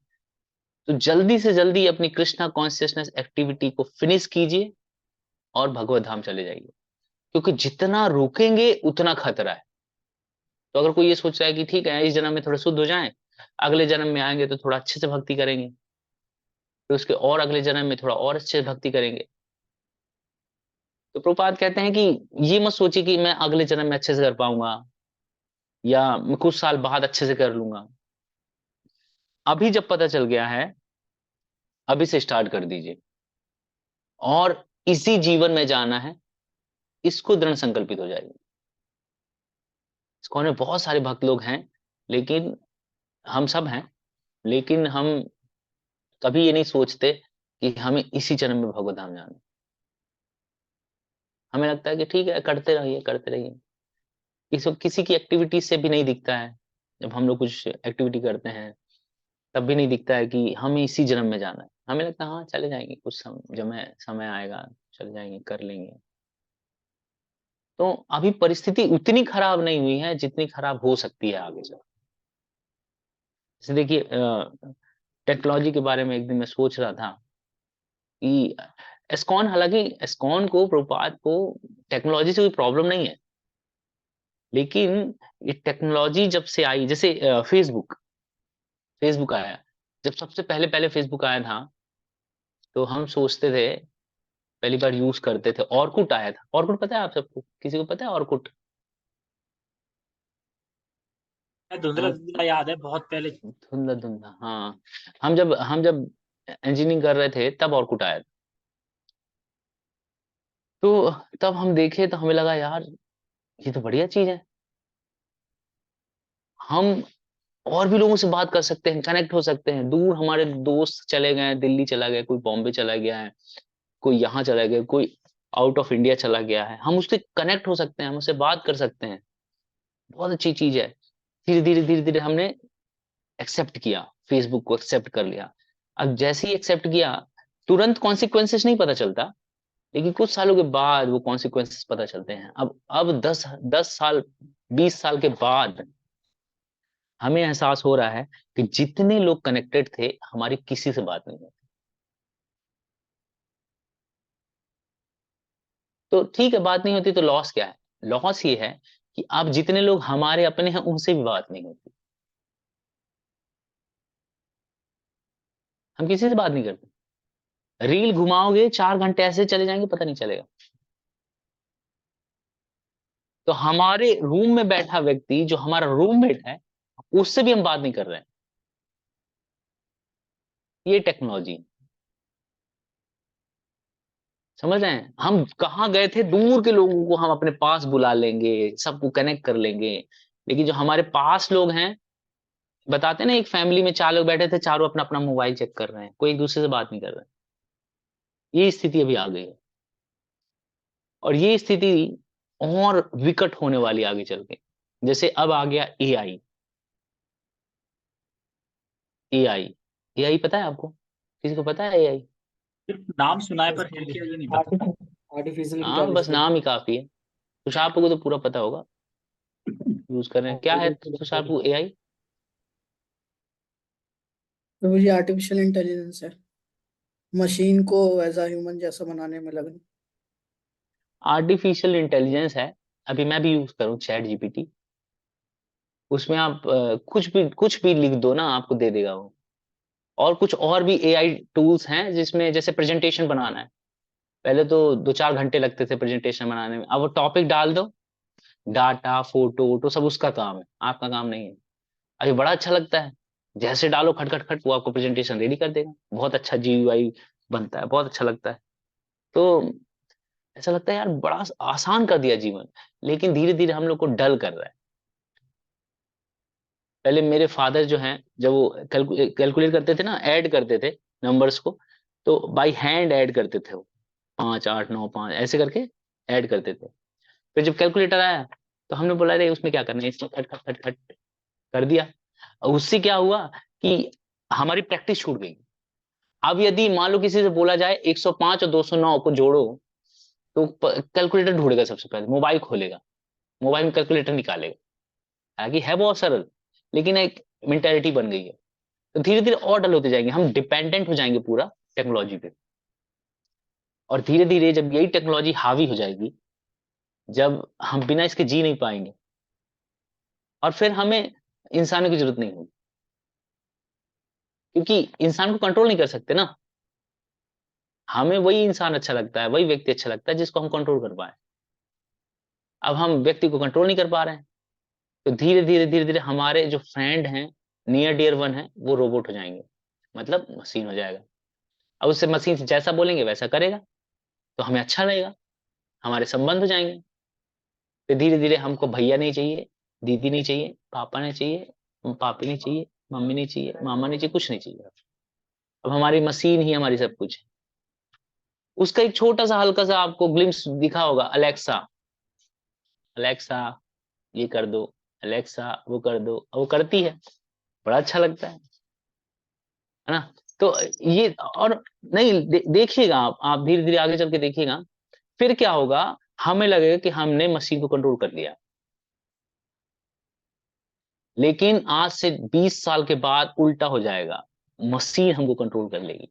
तो जल्दी से जल्दी अपनी कृष्णा कॉन्शियसनेस एक्टिविटी को फिनिश कीजिए और भगवत धाम चले जाइए, क्योंकि जितना रुकेंगे उतना खतरा है। तो अगर कोई ये सोच रहा है कि ठीक है इस जन्म में थोड़ा शुद्ध हो जाएं, अगले जन्म में आएंगे तो थोड़ा अच्छे से भक्ति करेंगे, फिर उसके और अगले जन्म में थोड़ा और अच्छे से भक्ति करेंगे, तो प्रभुपाद कहते हैं कि ये मत सोचिए कि मैं अगले जन्म में अच्छे से कर पाऊंगा या मैं कुछ साल बाद अच्छे से कर लूंगा। अभी जब पता चल गया है, अभी से स्टार्ट कर दीजिए, और इसी जीवन में जाना है, इसको दृढ़ संकल्पित हो जाइए। इस्कॉन में बहुत सारे भक्त लोग हैं, लेकिन हम सब हैं, लेकिन हम कभी ये नहीं सोचते कि हमें इसी जन्म में भगवत धाम जाना है। हमें लगता है कि ठीक है करते रहिए करते रहिए, इसको किसी की एक्टिविटी से भी नहीं दिखता है। जब हम लोग कुछ एक्टिविटी करते हैं तब भी नहीं दिखता है कि हमें इसी जन्म में जाना है। हमें लगता है हाँ चले जाएंगे, कुछ समय आएगा, चले जाएंगे कर लेंगे। तो अभी परिस्थिति उतनी खराब नहीं हुई है जितनी खराब हो सकती है आगे चल। जैसे देखिए टेक्नोलॉजी के बारे में एक दिन मैं सोच रहा था कि एस्कॉन, हालांकि एस्कॉन को, प्रभुपाद को टेक्नोलॉजी से कोई प्रॉब्लम नहीं है, लेकिन ये टेक्नोलॉजी जब से आई, जैसे फेसबुक फेसबुक आया, जब सबसे पहले पहले फेसबुक आया था, तो हम सोचते थे, पहली बार यूज करते थे, ऑर्कुट आया था। ऑर्कुट पता है आप सबको, किसी को पता है ऑर्कुट? धुंधला हाँ, धुंधला याद है, बहुत पहले। धुंधला धुंधला, हाँ। हम जब इंजीनियरिंग कर रहे थे तब ऑर्कुट आया था। तो तब हम देखे तो हमें लगा यार ये तो बढ़िया चीज है, हम और भी लोगों से बात कर सकते हैं, कनेक्ट हो सकते हैं। दूर हमारे दोस्त चले गए, दिल्ली चला गया, कोई बॉम्बे चला गया है, कोई यहाँ चला गया, कोई आउट ऑफ इंडिया चला गया है, हम उससे कनेक्ट हो सकते हैं, हम उससे बात कर सकते हैं। बहुत अच्छी चीज है। धीरे धीरे हमने एक्सेप्ट किया, फेसबुक को एक्सेप्ट कर लिया। अब जैसे ही एक्सेप्ट किया, तुरंत कॉन्सिक्वेंसेस नहीं पता चलता, लेकिन कुछ सालों के बाद वो कॉन्सिक्वेंसेस पता चलते हैं। अब 10 साल 20 साल के बाद हमें एहसास हो रहा है कि जितने लोग कनेक्टेड थे हमारी किसी से बात नहीं होती। तो ठीक है बात नहीं होती, तो लॉस क्या है? लॉस ये है कि आप जितने लोग हमारे अपने हैं उनसे भी बात नहीं होती, हम किसी से बात नहीं करते। रील घुमाओगे 4 घंटे ऐसे चले जाएंगे, पता नहीं चलेगा। तो हमारे रूम में बैठा व्यक्ति जो हमारा रूममेट है, उससे भी हम बात नहीं कर रहे हैं। ये टेक्नोलॉजी, समझ रहे हैं? हम कहाँ गए थे, दूर के लोगों को हम अपने पास बुला लेंगे, सबको कनेक्ट कर लेंगे, लेकिन जो हमारे पास लोग हैं, बताते हैं ना, एक फैमिली में 4 लोग बैठे थे, चारों अपना अपना मोबाइल चेक कर रहे हैं, कोई एक दूसरे से बात नहीं कर रहे हैं। ये स्थिति अभी आ गई है, और ये स्थिति और विकट होने वाली आगे चल के। जैसे अब आ गया एआई। एआई, एआई पता है आपको? किसी को पता है एआई? सिर्फ नाम सुना है, पर है क्या ये नहीं पता। आर्टिफिशियल हाँ, बस नाम ही काफी है। तुषार को तो पूरा पता होगा, यूज कर रहे हैं। क्या है तुषार को एआई? तो मुझे आर्टिफिशियल इंटेलिजेंस है, मशीन को एज अ ह्यूमन जैसा बनाने में लगना। आर्टिफिशियल इंटेलिजेंस है। अभी मैं भी यूज करूँ चैट जीपीटी, उसमें आप कुछ भी लिख दो ना, आपको दे देगा वो। और कुछ और भी एआई टूल्स हैं, जिसमें जैसे प्रेजेंटेशन बनाना है, पहले तो 2-4 घंटे लगते थे प्रेजेंटेशन बनाने में, अब वो टॉपिक डाल दो, डाटा फोटो वोटो सब उसका काम है, आपका काम नहीं है। अभी बड़ा अच्छा लगता है, जैसे डालो खट खट खट, वो आपको प्रेजेंटेशन रेडी कर देगा, बहुत अच्छा जीयूआई बनता है, बहुत अच्छा लगता है। तो ऐसा लगता है यार बड़ा आसान कर दिया जीवन, लेकिन धीरे धीरे हम लोग को डल कर रहा है। पहले मेरे फादर जो हैं, जब वो कैलकुलेट करते थे ना, ऐड करते थे नंबर्स को, तो बाई हैंड ऐड करते थे वो, 5 8 9 5 ऐसे करके ऐड करते थे। फिर जब कैलकुलेटर आया, तो हमने बोला अरे उसमें क्या करना है, इसमें खट खट खट खट कर दिया। और उससे क्या हुआ कि हमारी प्रैक्टिस छूट गई। अब यदि मान लो किसी से बोला जाए 105 और 209 को जोड़ो, तो कैलकुलेटर ढूंढेगा, सबसे पहले मोबाइल खोलेगा, मोबाइल में कैलकुलेटर निकालेगा। हालांकि है बहुत सरल, लेकिन एक मेंटेलिटी बन गई है। तो धीरे धीरे और डल होते जाएंगे, हम डिपेंडेंट हो जाएंगे पूरा टेक्नोलॉजी पे। और धीरे धीरे जब यही टेक्नोलॉजी हावी हो जाएगी, जब हम बिना इसके जी नहीं पाएंगे, और फिर हमें इंसानों की जरूरत नहीं होगी, क्योंकि इंसान को कंट्रोल नहीं कर सकते ना। हमें वही इंसान अच्छा लगता है, वही व्यक्ति अच्छा लगता है जिसको हम कंट्रोल कर पाए। अब हम व्यक्ति को कंट्रोल नहीं कर पा रहे हैं, तो धीरे धीरे हमारे जो फ्रेंड हैं, नियर डियर वन है, वो रोबोट हो जाएंगे, मतलब मशीन हो जाएगा। अब उससे मशीन से जैसा बोलेंगे वैसा करेगा, तो हमें अच्छा लगेगा, हमारे संबंध हो जाएंगे। फिर धीरे धीरे हमको भैया नहीं चाहिए, दीदी नहीं चाहिए, पापा नहीं चाहिए, पापी नहीं चाहिए, मम्मी नहीं चाहिए, मामा नहीं चाहिए, कुछ नहीं चाहिए। अब हमारी मशीन ही हमारी सब कुछ है। उसका एक छोटा सा हल्का सा आपको ग्लिम्स दिखा होगा, अलेक्सा, अलेक्सा ये कर दो, अलेक्सा वो कर दो, वो करती है, बड़ा अच्छा लगता है ना? तो ये, और नहीं देखिएगा आप धीरे धीरे आगे चल के देखिएगा, फिर क्या होगा, हमें लगेगा कि हमने मशीन को कंट्रोल कर लिया। लेकिन आज से 20 साल के बाद उल्टा हो जाएगा, मशीन हमको कंट्रोल कर लेगी।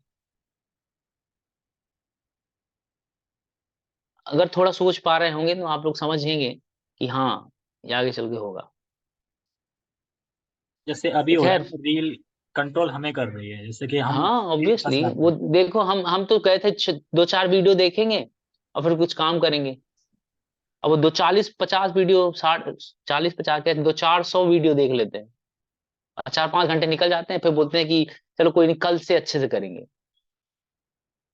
अगर थोड़ा सोच पा रहे होंगे तो आप लोग समझेंगे कि हाँ, ये आगे चल के होगा। जैसे अभी हो रहा खैर, है, रील कंट्रोल हमें कर रही है, जैसे कि हम हाँ रील फंस ऑब्वियसली, जाते वो हैं। देखो, हम तो गए थे 2-4 वीडियो देखेंगे और फिर कुछ काम करेंगे। अब वो 2 40-50 वीडियो, 60 40-50 के 200-400 वीडियो देख लेते हैं, और 4-5 घंटे निकल जाते हैं, फिर बोलते हैं कि चलो कोई नहीं, कल से अच्छे से करेंगे,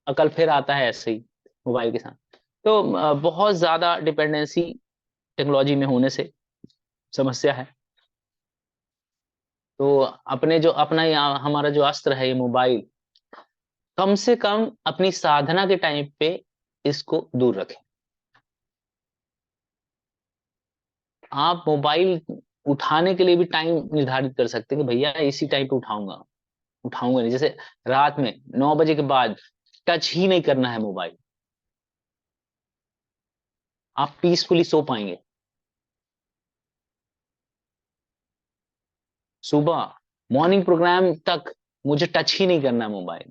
और कल फिर आता है ऐसे ही मोबाइल के साथ। तो बहुत ज्यादा डिपेंडेंसी टेक्नोलॉजी में होने से समस्या है। तो अपने जो अपना हमारा जो अस्त्र है ये मोबाइल, कम से कम अपनी साधना के टाइम पे इसको दूर रखें। आप मोबाइल उठाने के लिए भी टाइम निर्धारित कर सकते हैं कि भैया इसी टाइम पे उठाऊंगा, उठाऊंगा नहीं। जैसे रात में 9 बजे के बाद टच ही नहीं करना है मोबाइल, आप पीसफुली सो पाएंगे। सुबह मॉर्निंग प्रोग्राम तक मुझे टच ही नहीं करना है मोबाइल।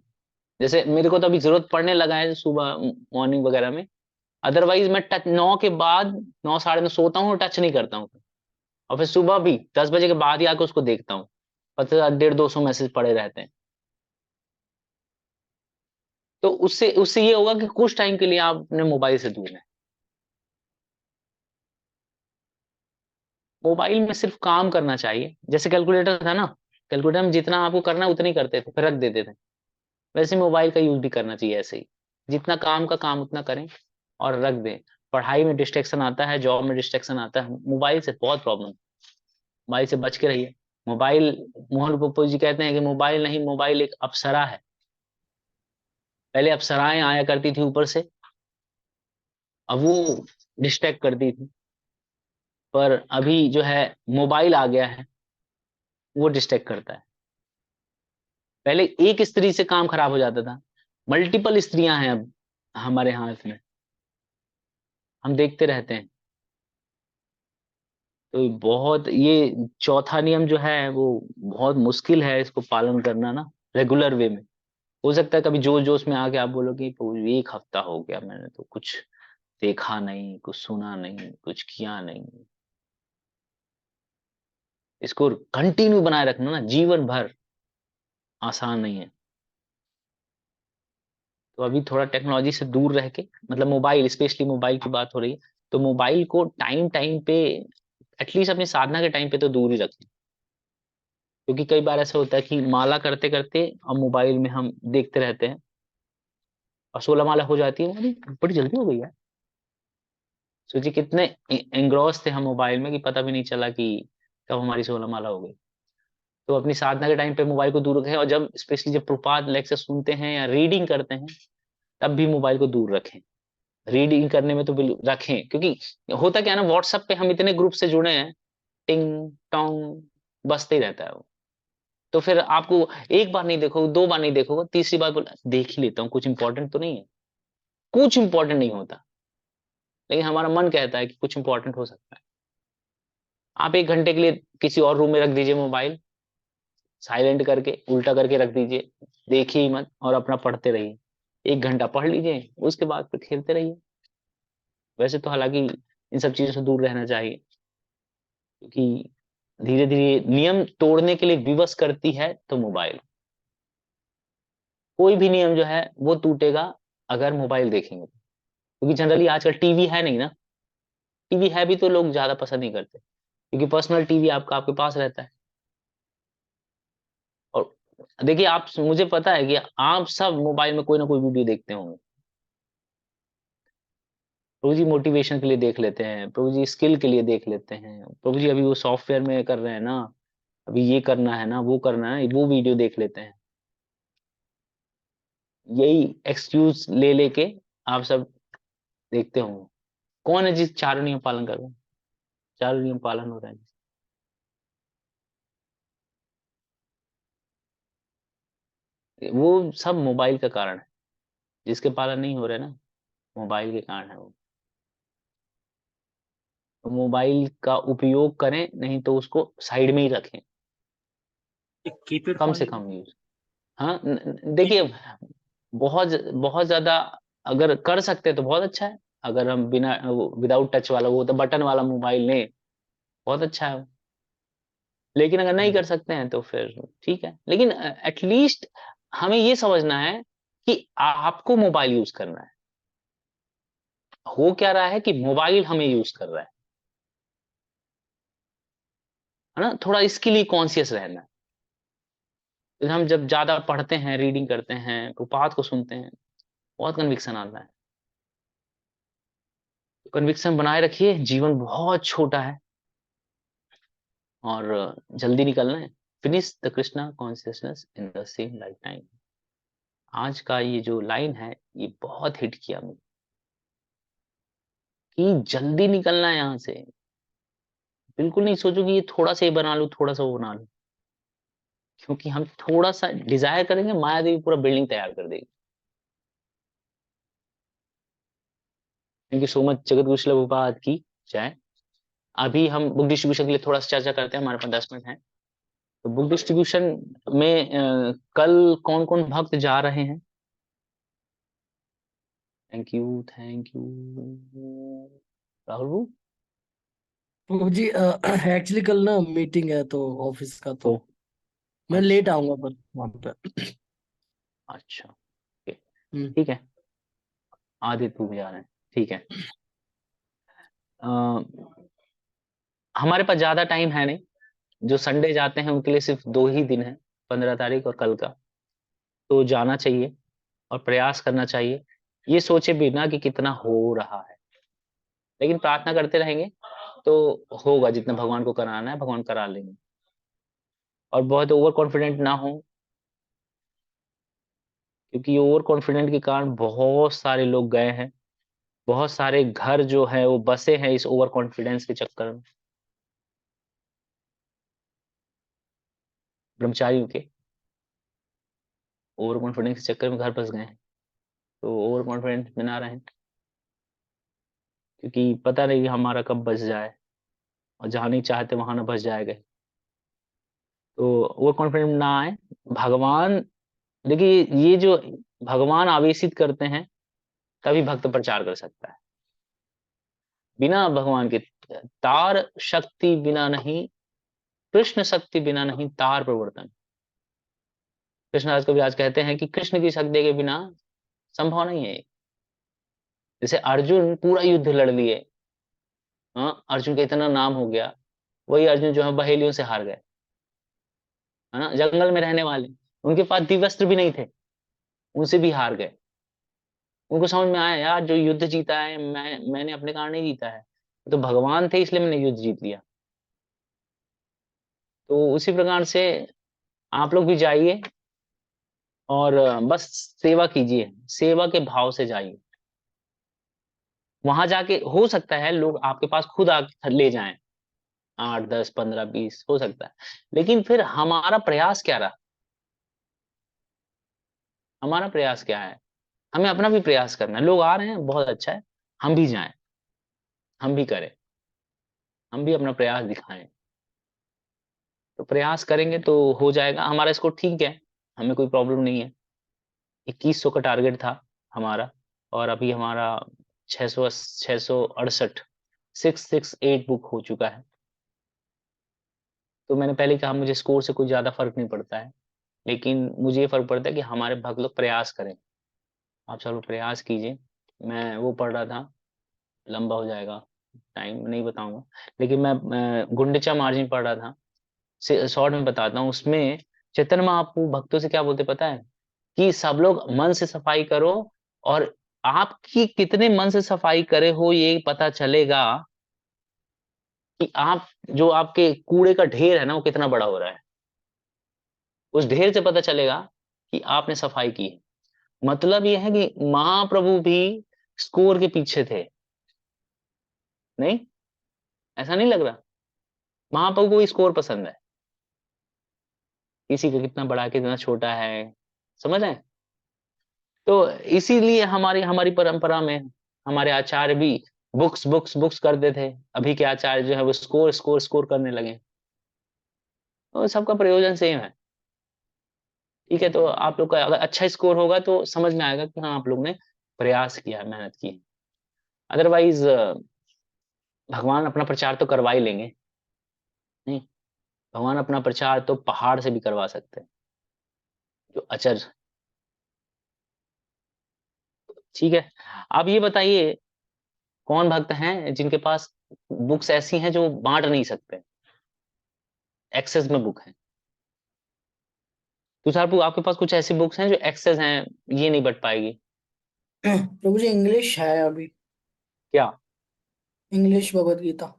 जैसे मेरे को तो अभी जरूरत पड़ने लगा है सुबह मॉर्निंग वगैरह में, अदरवाइज मैं टच 9 के बाद 9 साढ़े 9 सोता हूँ, टच नहीं करता हूँ। और फिर सुबह भी 10 बजे के बाद ही आके उसको देखता हूँ, पता 150-200 मैसेज पड़े रहते हैं। तो उससे उससे ये होगा कि कुछ टाइम के लिए आप अपने मोबाइल से दूर हैं। मोबाइल में सिर्फ काम करना चाहिए, जैसे कैलकुलेटर था ना, कैलकुलेटर में जितना आपको करना है उतना ही करते थे, फिर रख देते थे। वैसे मोबाइल का यूज भी करना चाहिए ऐसे ही, जितना काम का काम उतना करें और रख दें। पढ़ाई में डिस्ट्रैक्शन आता है, जॉब में डिस्ट्रैक्शन आता है, मोबाइल से बहुत प्रॉब्लम। मोबाइल से बच के रहिए। मोबाइल, मोहन पप्पू जी कहते हैं कि मोबाइल नहीं, मोबाइल एक अप्सरा है। पहले अप्सराएं आया करती थी ऊपर से, अब वो डिस्ट्रैक्ट करती थी, पर अभी जो है मोबाइल आ गया है, वो डिस्ट्रैक्ट करता है। पहले एक स्त्री से काम खराब हो जाता था, मल्टीपल स्त्रियां हैं अब हमारे हाथ में, हम देखते रहते हैं। तो बहुत, ये चौथा नियम जो है वो बहुत मुश्किल है इसको पालन करना ना, रेगुलर वे में। हो सकता है कभी जोश जोश में आके आप बोलोगे प्रभु 1 हफ्ता हो गया मैंने तो कुछ देखा नहीं, कुछ सुना नहीं, कुछ किया नहीं। इसको कंटिन्यू बनाए रखना ना जीवन भर आसान नहीं है। तो अभी थोड़ा टेक्नोलॉजी से दूर रह के, मतलब मोबाइल, स्पेशली मोबाइल की बात हो रही है, तो मोबाइल को टाइम टाइम पे, एटलीस्ट अपनी साधना के टाइम पे तो दूर ही रखें। क्योंकि कई बार ऐसा होता है कि माला करते करते अब मोबाइल में हम देखते रहते हैं, और 16 माला हो जाती है, अरे बड़ी जल्दी हो गई है। सोचिए कितने एंग्रॉस थे हम मोबाइल में कि पता भी नहीं चला कि कब हमारी 16 माला हो गई। तो अपनी साधना के टाइम पे मोबाइल को दूर रखें, और जब स्पेशली जब प्रपात लेक्चर सुनते हैं या रीडिंग करते हैं, तब भी मोबाइल को दूर रखें। रीडिंग करने में तो बिल्कुल रखें, क्योंकि होता क्या है ना, व्हाट्सएप पे हम इतने ग्रुप से जुड़े हैं, टिंग टोंग बजते ही रहता है वो। तो फिर आपको एक बार नहीं देखोगे, 2 बार नहीं देखोगे, तीसरी बार बोला देख ही लेता हूँ, कुछ इंपॉर्टेंट तो नहीं है। कुछ इंपॉर्टेंट नहीं होता, लेकिन हमारा मन कहता है कि कुछ इंपॉर्टेंट हो सकता है। आप 1 घंटे के लिए किसी और रूम में रख दीजिए मोबाइल, साइलेंट करके उल्टा करके रख दीजिए, देखिए ही मत, और अपना पढ़ते रहिए। 1 घंटा पढ़ लीजिए, उसके बाद फिर खेलते रहिए। वैसे तो हालांकि इन सब चीजों से दूर रहना चाहिए, क्योंकि धीरे धीरे नियम तोड़ने के लिए विवश करती है तो मोबाइल। कोई भी नियम जो है वो टूटेगा अगर मोबाइल देखेंगे, क्योंकि जनरली आजकल टीवी है नहीं ना। टीवी है भी तो लोग ज्यादा पसंद नहीं करते, क्योंकि पर्सनल टीवी आपका आपके पास रहता है। और देखिए, आप, मुझे पता है कि आप सब मोबाइल में कोई ना कोई वीडियो देखते होंगे। प्रभु जी मोटिवेशन के लिए देख लेते हैं, प्रभु जी स्किल के लिए देख लेते हैं, प्रभु जी अभी वो सॉफ्टवेयर में कर रहे हैं ना, अभी ये करना है ना, वो करना है, वो वीडियो देख लेते हैं। यही एक्सक्यूज ले लेके आप सब देखते होंगे। कौन है जिस चारों नियम पालन कर रहे हैं, चारों नियम पालन हो रहे हैं? वो सब मोबाइल का कारण है, जिसके पालन नहीं हो रहे ना, मोबाइल के कारण है वो। तो मोबाइल का उपयोग करें, नहीं तो उसको साइड में ही रखें, कीपैड कम फोन से कम यूज। हाँ, देखिए, बहुत बहुत ज्यादा अगर कर सकते हैं तो बहुत अच्छा है। अगर हम बिना, विदाउट टच वाला, वो तो बटन वाला मोबाइल लें, बहुत अच्छा है। लेकिन अगर नहीं कर सकते हैं तो फिर ठीक है, लेकिन एटलीस्ट हमें ये समझना है कि आपको मोबाइल यूज करना है। हो क्या रहा है कि मोबाइल हमें यूज कर रहा है ना, थोड़ा इसके लिए कॉन्शियस रहना है। तो हम जब ज्यादा पढ़ते हैं, रीडिंग करते हैं, प्रपात को सुनते हैं, बहुत कन्विक्शन आता है। कन्विक्शन बनाए रखिए, जीवन बहुत छोटा है और जल्दी निकलना है। Finish the Krishna consciousness in the same life time. आज का ये जो लाइन है, ये बहुत हिट किया मुझे, कि जल्दी निकलना है यहाँ से। बिल्कुल नहीं सोचो कि ये थोड़ा सा ही बना लूं, थोड़ा सा वो बना लूं, क्योंकि हम थोड़ा सा डिजायर करेंगे, माया देवी पूरा बिल्डिंग तैयार कर देगी। Thank you so much, Jagat Guru Srila Prabhupada की जय। अभी हम बुक डिस्ट्रीब्यूशन के लिए थोड़ा सा चर्चा करते हैं, हमारे पास 10 मिनट है। तो बुक डिस्ट्रीब्यूशन में कल कौन कौन भक्त जा रहे हैं? थैंक यू राहुल बू। प्रभु जी एक्चुअली कल ना मीटिंग है तो ऑफिस का, तो ओ मैं अच्छा लेट आऊंगा पर वहां पे। अच्छा ओके, हम्म। ठीक है, आदित्य बू भी जा रहे हैं, ठीक है। अ, हमारे पास ज्यादा टाइम है नहीं, जो संडे जाते हैं उनके लिए सिर्फ 2 ही दिन है, 15 तारीख और कल का, तो जाना चाहिए और प्रयास करना चाहिए, ये सोचे बिना कि कितना हो रहा है, लेकिन प्रार्थना करते रहेंगे तो होगा, जितना भगवान को कराना है भगवान करा लेंगे। और बहुत ओवर कॉन्फिडेंट ना हो, क्योंकि ओवर कॉन्फिडेंट के कारण बहुत सारे लोग गए हैं, बहुत सारे घर जो है वो बसे हैं इस ओवर कॉन्फिडेंस के चक्कर में, ब्रह्मचारियों के ओवर कॉन्फिडेंस के चक्कर में घर बस गए हैं। तो ओवर कॉन्फिडेंस में ना रहें, क्योंकि पता नहीं हमारा कब बच जाए, और जहाँ नहीं चाहते वहां ना बच जाएगा। तो ओवर कॉन्फिडेंट ना आए। भगवान, देखिए ये जो भगवान आवेशित करते हैं तभी भक्त प्रचार कर सकता है, बिना भगवान के तार शक्ति बिना नहीं, कृष्ण शक्ति बिना नहीं तार प्रवर्तन। कृष्णदास कविराज कहते हैं कि कृष्ण की शक्ति के बिना संभव नहीं है। जैसे अर्जुन पूरा युद्ध लड़ लिए, हाँ अर्जुन का इतना नाम हो गया, वही अर्जुन जो है बहेलियों से हार गए, है ना, जंगल में रहने वाले, उनके पास दिवस्त्र भी नहीं थे, उनसे भी हार गए। उनको समझ में आया यार जो युद्ध जीता है मैंने अपने कारण नहीं जीता है, तो भगवान थे इसलिए मैंने युद्ध जीत लिया। तो उसी प्रकार से आप लोग भी जाइए और बस सेवा कीजिए, सेवा के भाव से जाइए। वहां जाके हो सकता है लोग आपके पास खुद आके ले जाएं, 8 10 15 20 हो सकता है, लेकिन फिर हमारा प्रयास क्या रहा, हमारा प्रयास क्या है, हमें अपना भी प्रयास करना है। लोग आ रहे हैं बहुत अच्छा है, हम भी जाएं, हम भी करें, हम भी अपना प्रयास दिखाएं। तो प्रयास करेंगे तो हो जाएगा। हमारा स्कोर ठीक है, हमें कोई प्रॉब्लम नहीं है। 2100 का टारगेट था हमारा, और अभी हमारा 668 668 बुक हो चुका है। तो मैंने पहले कहा मुझे स्कोर से कोई ज्यादा फर्क नहीं पड़ता है, लेकिन मुझे ये फर्क पड़ता है कि हमारे भक्त लोग प्रयास करें। आप सब लोग प्रयास कीजिए। मैं वो पढ़ रहा था, लंबा हो जाएगा, टाइम नहीं बताऊंगा, लेकिन मैं गुंडीचा मार्जिन पढ़ रहा था, शॉर्ट में बताता हूँ। उसमें चैतन्य महाप्रभु भक्तों से क्या बोलते पता है, कि सब लोग मन से सफाई करो, और आपकी कितने मन से सफाई करे हो ये पता चलेगा कि आप जो आपके कूड़े का ढेर है ना वो कितना बड़ा हो रहा है। उस ढेर से पता चलेगा कि आपने सफाई की है। मतलब ये है कि महाप्रभु भी स्कोर के पीछे थे, नहीं ऐसा नहीं लग रहा, महाप्रभु को स्कोर पसंद है, किसी का कितना बड़ा कितना छोटा है, समझ रहे हैं। तो इसीलिए हमारी हमारी परंपरा में हमारे आचार्य भी बुक्स बुक्स बुक्स करते थे। अभी के आचार्य जो है वो स्कोर स्कोर स्कोर करने लगे। तो सबका प्रयोजन सेम है, ठीक है। तो आप लोग का अगर अच्छा स्कोर होगा तो समझ में आएगा कि हाँ आप लोग ने प्रयास किया, मेहनत की है। अदरवाइज भगवान अपना प्रचार तो करवा ही लेंगे, नहीं, भगवान अपना प्रचार तो पहाड़ से भी करवा सकते हैं, जो अचर। ठीक है, आप ये बताइए कौन भक्त हैं जिनके पास बुक्स ऐसी हैं जो बांट नहीं सकते, एक्सेस में बुक है। तुषार, आपके पास कुछ ऐसी बुक्स हैं जो एक्सेस हैं, ये नहीं बट पाएगी? प्रभु जी इंग्लिश है अभी, क्या? इंग्लिश भगवत गीता।